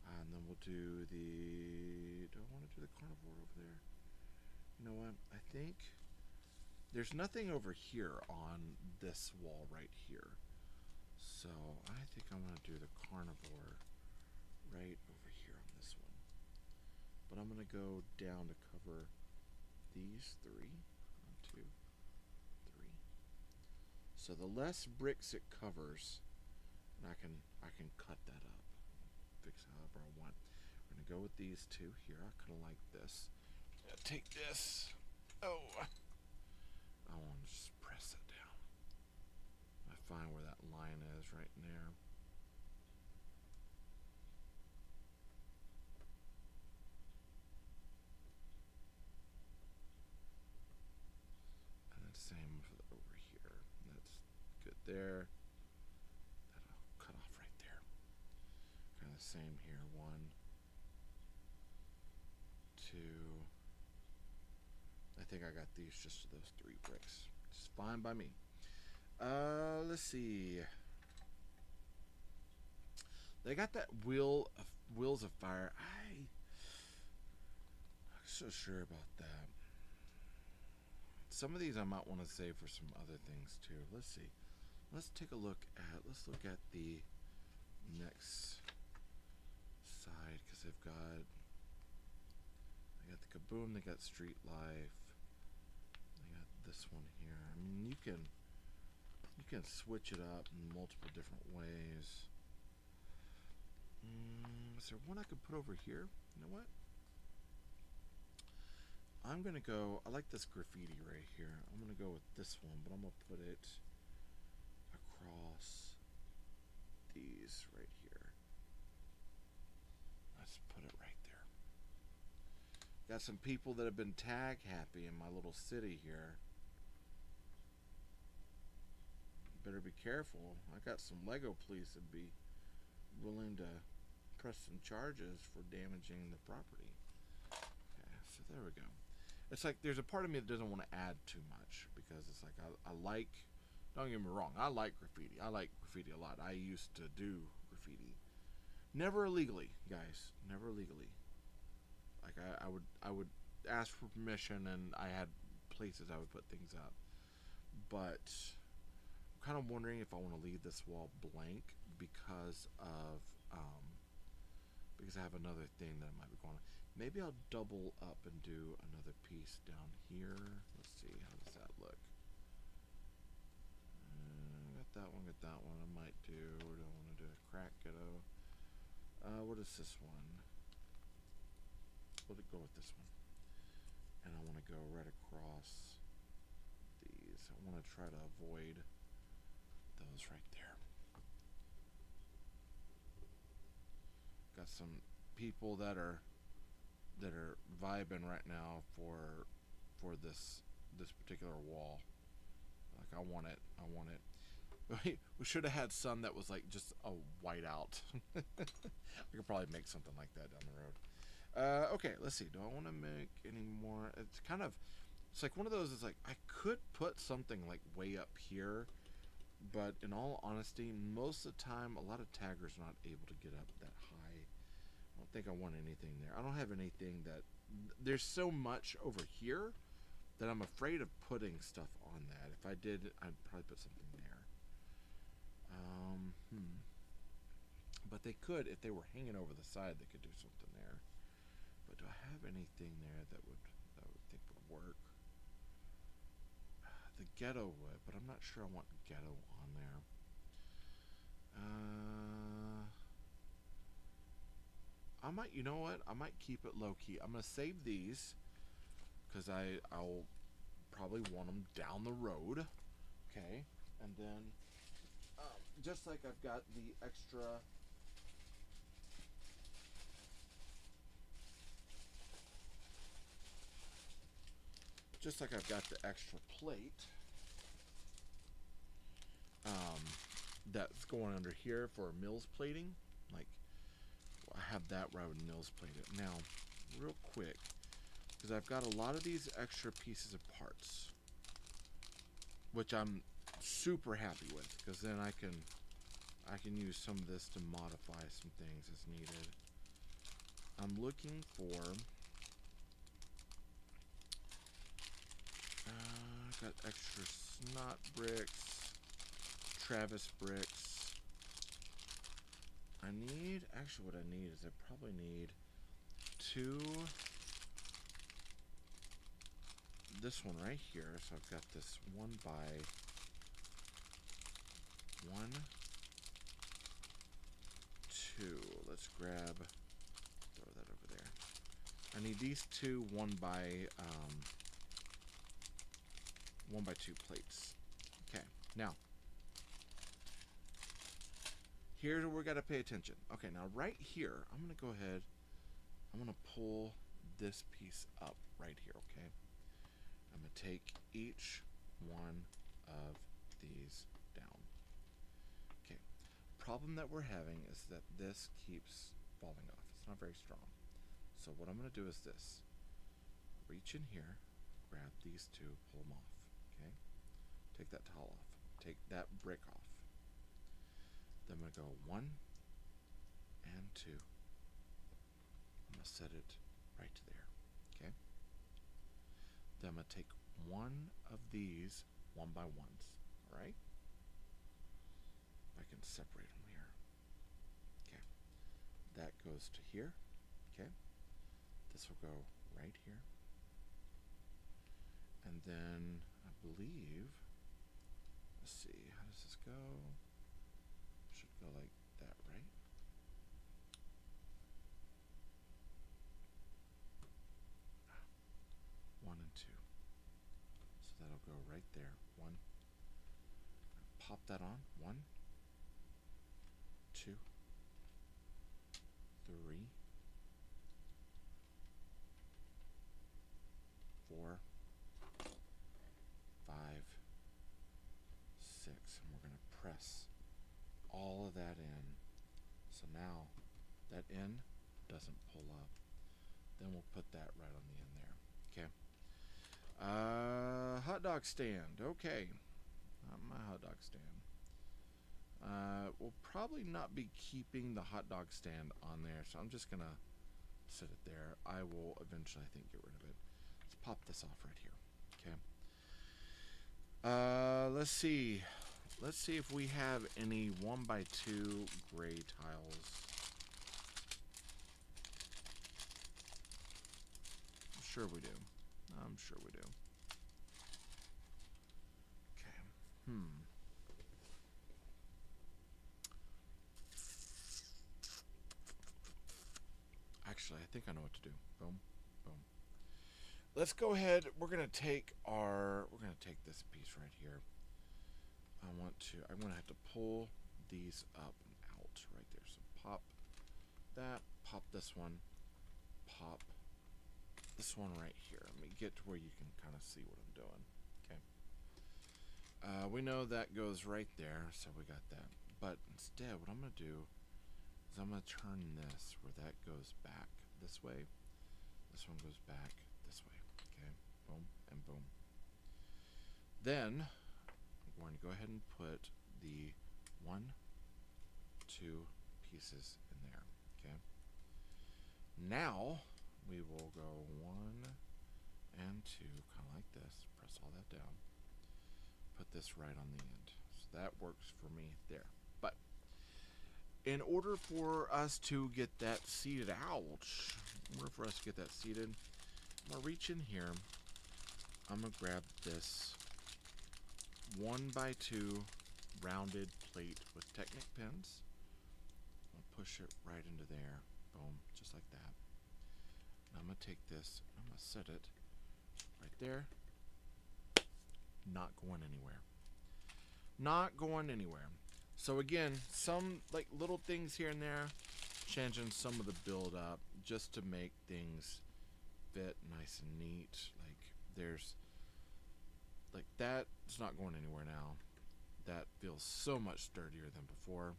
And then we'll do do I want to do the carnivore over there? You know what? I think there's nothing over here on this wall right here. So I think I'm going to do the carnivore right over here on this one. But I'm going to go down to cover these three. 1, 2, 3. So the less bricks it covers, and I can cut that up, fix it however I want. We're going to go with these two here. I kind of like this. Take this. I want to just press it down. I find where that line is right in there. And then same for over here. That's good there. That'll cut off right there. Kind of the same here. 1, 2. I think I got these just those 3 bricks. It's fine by me. Let's see. They got that wheels of fire. I'm not so sure about that. Some of these I might want to save for some other things too. Let's see. let's look at the next side, because they got the Kaboom, they got Street Life, they got this one here. I mean, you can switch it up in multiple different ways. Is there one I could put over here? You know what? I'm gonna go, I like this graffiti right here. I'm gonna go with this one, but I'm gonna put it across these right here. Let's put it right there. Got some people that have been tag happy in my little city here. Better be careful. I got some Lego police that'd be willing to press some charges for damaging the property. Okay, so there we go. It's like there's a part of me that doesn't want to add too much, because it's like I like, don't get me wrong, I like graffiti. I like graffiti a lot. I used to do graffiti. Never illegally, guys. Never illegally. Like I would ask for permission, and I had places I would put things up. But I'm kind of wondering if I want to leave this wall blank because I have another thing that might be going on. Maybe I'll double up and do another piece down here. Let's see, how does that look? Got that one. I might do, or do I want to do a crack ghetto? What is this one? Let it go with this one. And I want to go right across these. I want to try to avoid those right there. Got some people that are vibing right now for this particular wall. Like, I want it. We should have had some that was like just a whiteout. We could probably make something like that down the road. Okay, let's see. Do I want to make any more? It's like one of those. It's like I could put something like way up here, but in all honesty, most of the time, a lot of taggers are not able to get up that high. I don't think I want anything there. I don't have anything that. There's so much over here that I'm afraid of putting stuff on that. If I did, I'd probably put something there. But they could, if they were hanging over the side, they could do something there. But do I have anything there that I would think would work? The ghetto would, but I'm not sure I want ghetto on there. I might, you know what? I might keep it low key. I'm gonna save these because I'll probably want them down the road. Okay, and then just like I've got the extra. Just like I've got the extra plate that's going under here for mills plating. Like, I have that where I would mills plate it. Now, real quick, because I've got a lot of these extra pieces of parts, which I'm super happy with, because then I can use some of this to modify some things as needed. I'm looking for got extra snot bricks, Travis bricks. Actually what I need is I probably need this one right here. So I've got this 1 by 1, 2. Let's grab, throw that over there. I need these 2 1 by 2 plates. Okay, now here's where we got to pay attention. Okay, now right here, I'm gonna go ahead. I'm gonna pull this piece up right here. Okay, I'm gonna take each one of these down. Okay, problem that we're having is that this keeps falling off. It's not very strong. So what I'm gonna do is this: reach in here, grab these 2, pull them off. Okay, take that tile off, take that brick off. Then I'm gonna go 1 and 2. I'm gonna set it right to there. Okay. Then I'm gonna take one of these 1 by 1s. All right. can separate them here. Okay. That goes to here. Okay. This will go right here. And then I believe, let's see, how does this go? Should go like that, right? One and two. So that'll go right there. One. Pop that on. One, two, three, four, five, six, and we're going to press all of that in. So now that end doesn't pull up. Then we'll put that right on the end there. Okay. Hot dog stand. Okay. Not my hot dog stand. We'll probably not be keeping the hot dog stand on there, so I'm just going to set it there. I will eventually, I think, get rid of it. Let's pop this off right here. Okay. Let's see. Let's see if we have any 1x2 gray tiles. I'm sure we do. I'm sure we do. Okay. Actually, I think I know what to do. Boom, boom. Let's go ahead. We're gonna take this piece right here. I'm gonna have to pull these up and out right there. So pop that, pop this one, pop this one right here. Let me get to where you can kind of see what I'm doing. Okay. We know that goes right there, so we got that. But instead, what I'm gonna do is I'm going to turn this where that goes back this way. This one goes back this way. Okay, boom and boom. Then I'm going to go ahead and put the 1, 2 pieces in there. Okay. Now we will go 1 and 2, kind of like this. Press all that down. Put this right on the end. So that works for me there. But in order for us to get that seated, I'm going to reach in here. I'm going to grab this 1x2 rounded plate with Technic pins. I'll push it right into there. Boom, just like that. And I'm going to take this, I'm going to set it right there. Not going anywhere. Not going anywhere. So again, some like little things here and there, changing some of the build up just to make things fit nice and neat. Like there's like that, it's not going anywhere now. That feels so much sturdier than before.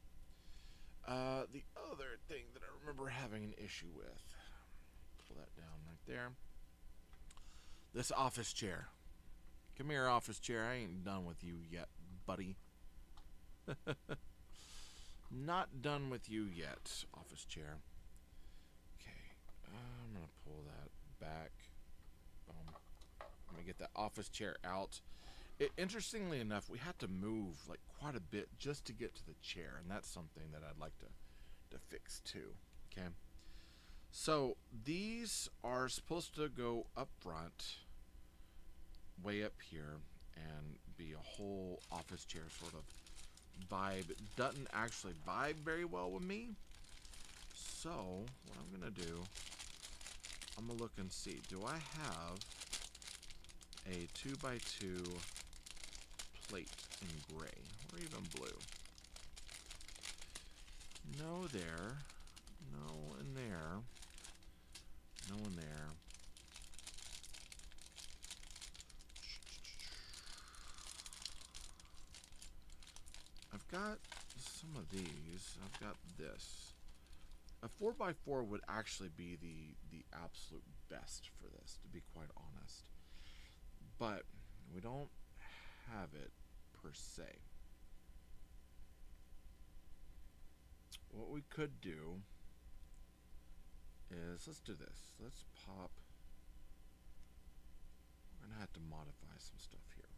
The other thing that I remember having an issue with, pull that down right there. This office chair. Come here, office chair. I ain't done with you yet, buddy. Not done with you yet, office chair. Okay, I'm gonna pull that back. Boom. Let me get that office chair out. Interestingly enough, we had to move like quite a bit just to get to the chair, and that's something that I'd like to fix too. Okay, so these are supposed to go up front, way up here, and be a whole office chair sort of vibe. It doesn't actually vibe very well with me. So what I'm gonna do, I'm gonna look and see, do I have a 2x2 plate in gray or even blue? No there, no in there, no in there. I've got some of these. I've got this. A 4x4 would actually be the absolute best for this, to be quite honest. But we don't have it per se. What we could do is, let's do this. Let's pop. We're going to have to modify some stuff here.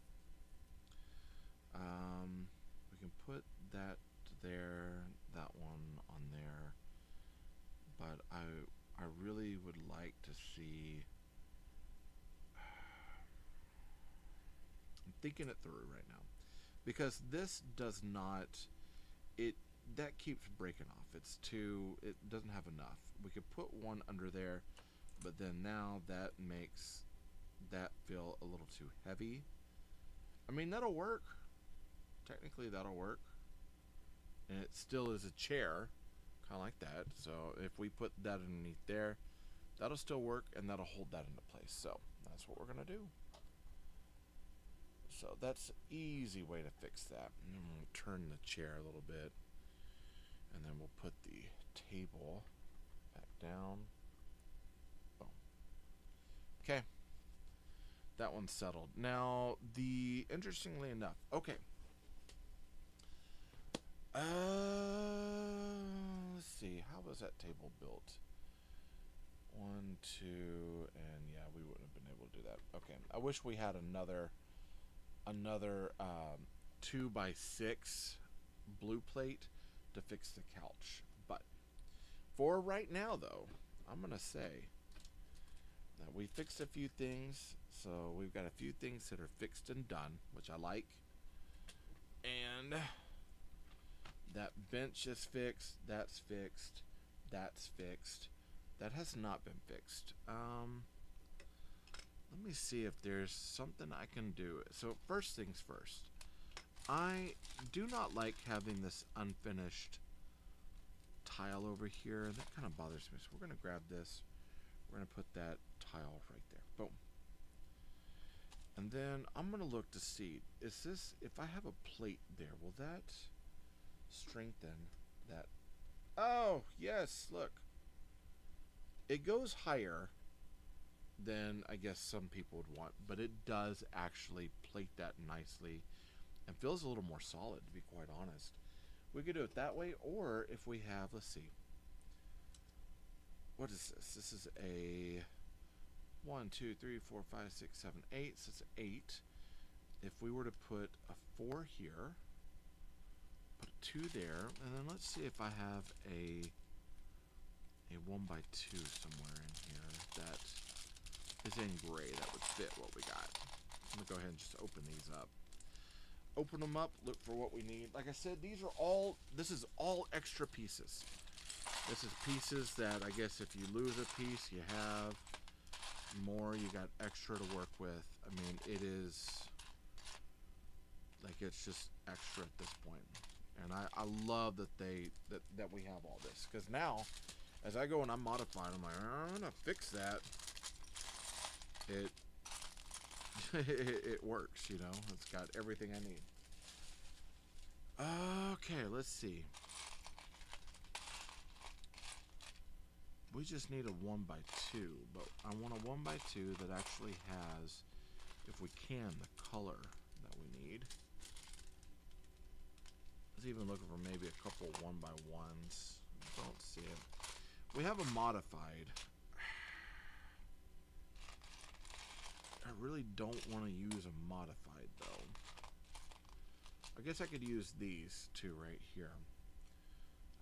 We can put that there, that one on there. But I really would like to see. I'm thinking it through right now, because this does not, it that keeps breaking off. It's too, it doesn't have enough. We could put one under there, but then now that makes that feel a little too heavy. I mean, that'll work. Technically that'll work, and it still is a chair, kind of like that. So if we put that underneath there, that'll still work, and that'll hold that into place. So that's what we're gonna do. So that's an easy way to fix that. And then we'll turn the chair a little bit, and then we'll put the table back down. Boom. Okay, that one's settled. Now, interestingly enough, okay. Let's see. How was that table built? 1, 2, and yeah, we wouldn't have been able to do that. Okay, I wish we had another 2x6 blue plate to fix the couch. But for right now, though, I'm gonna say that we fixed a few things. So we've got a few things that are fixed and done, which I like. And that bench is fixed. That's fixed. That's fixed. That has not been fixed. Let me see if there's something I can do. So first things first, I do not like having this unfinished tile over here. That kind of bothers me. So we're going to grab this. We're going to put that tile right there. Boom. And then I'm going to look to see, is this, if I have a plate there, will that strengthen that? Oh, yes, look. It goes higher than I guess some people would want, but it does actually plate that nicely and feels a little more solid, to be quite honest. We could do it that way, or if we have, let's see, what is this? This is a 1, 2, 3, 4, 5, 6, 7, 8. So it's 8. If we were to put a 4 here, put a 2 there, and then let's see if I have a 1x2 somewhere in here that is in gray that would fit what we got. I'm gonna go ahead and just open these up. Open them up, look for what we need. Like I said, this is all extra pieces. This is pieces that I guess if you lose a piece, you have more, you got extra to work with. I mean, it is like, it's just extra at this point. And I love that that we have all this, because now as I go and I'm modifying, I'm like, I'm gonna fix that. It works, you know. It's got everything I need. Okay, let's see. We just need a 1x2, but I want a 1x2 that actually has, if we can, the color that we need. I was even looking for maybe a couple 1x1s. Don't see it. We have a modified. I really don't want to use a modified though. I guess I could use these two right here.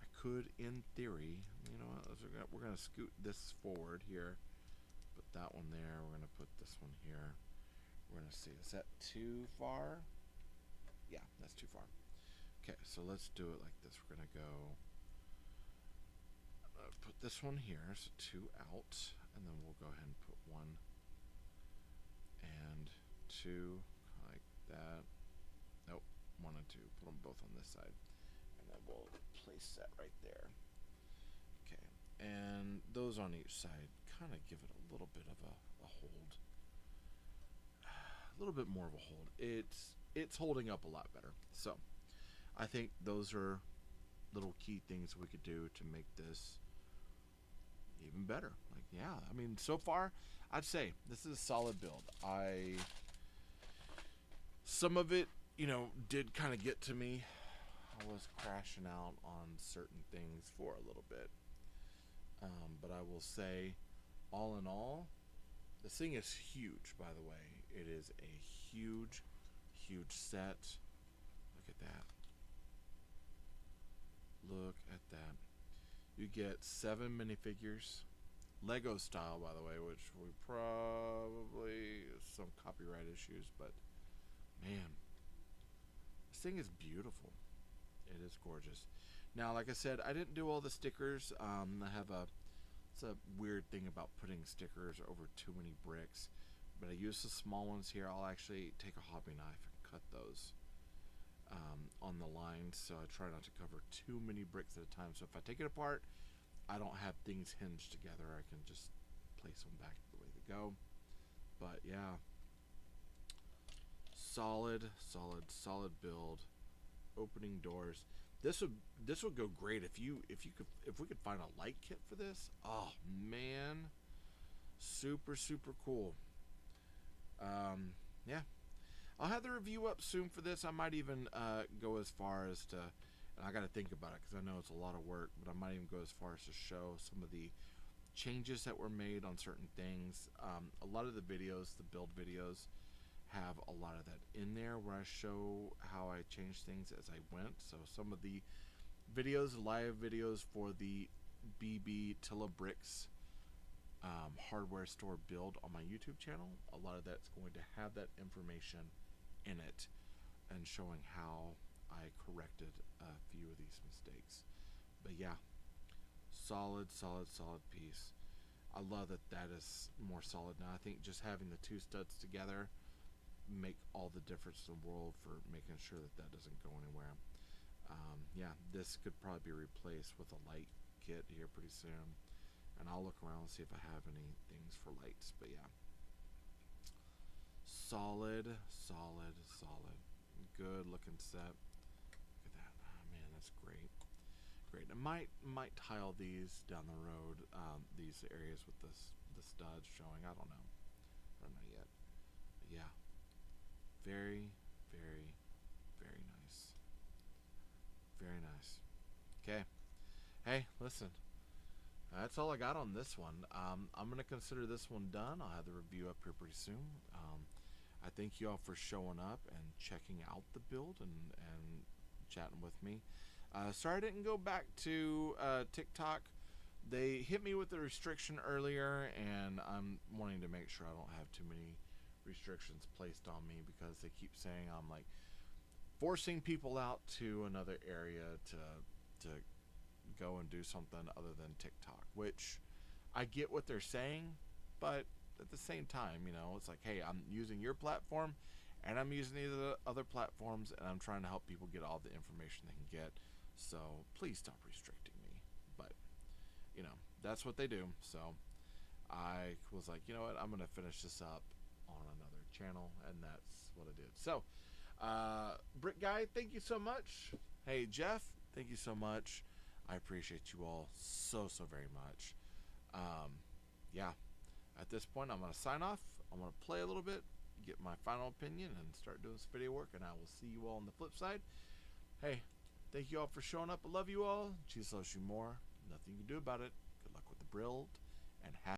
I could, in theory, you know what, we're gonna scoot this forward here. Put that one there. We're gonna put this one here. We're gonna see, is that too far? Yeah, that's too far. Okay, so let's do it like this. We're gonna go put this one here, so 2 out, and then we'll go ahead and put 1 and 2 like that. Nope, 1 and 2. Put them both on this side, and then we'll place that right there. Okay, and those on each side kind of give it a little bit of a hold, a little bit more of a hold. It's holding up a lot better. So I think those are little key things we could do to make this even better. Like, yeah, I mean, so far I'd say this is a solid build. Some of it, you know, did kind of get to me. I was crashing out on certain things for a little bit, but I will say, all in all, this thing is huge. By the way, it is a huge set. Look at that. You get 7 minifigures, Lego style, by the way, which we probably some copyright issues, but man, this thing is beautiful. It is gorgeous. Now, like I said, I didn't do all the stickers. It's a weird thing about putting stickers over too many bricks, but I use the small ones here. I'll actually take a hobby knife and cut those on the lines, so I try not to cover too many bricks at a time. So if I take it apart, I don't have things hinged together. I can just place them back the way they go. But yeah, solid build. Opening doors. This would go great if we could find a light kit for this. Oh man, super cool. Yeah, I'll have the review up soon for this. I might even go as far as to, and I got to think about it because I know it's a lot of work, but I might even go as far as to show some of the changes that were made on certain things. A lot of the videos, the build videos, have a lot of that in there where I show how I changed things as I went. So some of the videos, live videos for the BBTiloBrix hardware store build on my YouTube channel, a lot of that's going to have that information in it and showing how I corrected a few of these mistakes. But yeah, solid piece. I love that is more solid now. I think just having the two studs together make all the difference in the world for making sure that doesn't go anywhere. Yeah, this could probably be replaced with a light kit here pretty soon, and I'll look around and see if I have any things for lights. But yeah, solid, good looking set. Look at that. Oh, man, that's great. I might tile these down the road, these areas with the studs showing. I don't know, not yet. But yeah, very nice. Okay. Hey, listen. That's all I got on this one. I'm going to consider this one done. I'll have the review up here pretty soon. I thank you all for showing up and checking out the build and chatting with me. Sorry I didn't go back to TikTok. They hit me with the restriction earlier, and I'm wanting to make sure I don't have too many restrictions placed on me because they keep saying I'm like forcing people out to another area to go and do something other than TikTok, which I get what they're saying, but at the same time, you know, it's like, hey, I'm using your platform and I'm using these other platforms, and I'm trying to help people get all the information they can get, so please stop restricting me. But you know, that's what they do. So I was like, you know what, I'm gonna finish this up on another channel, and that's what I did. So Brick Guy, thank you so much. Hey Jeff, thank you so much. I appreciate you all so very much. Yeah, at this point I'm gonna sign off. I'm gonna play a little bit, get my final opinion, and start doing some video work, and I will see you all on the flip side. Hey, thank you all for showing up. I love you all. Jesus loves you more. Nothing you can do about it. Good luck with the build, and happy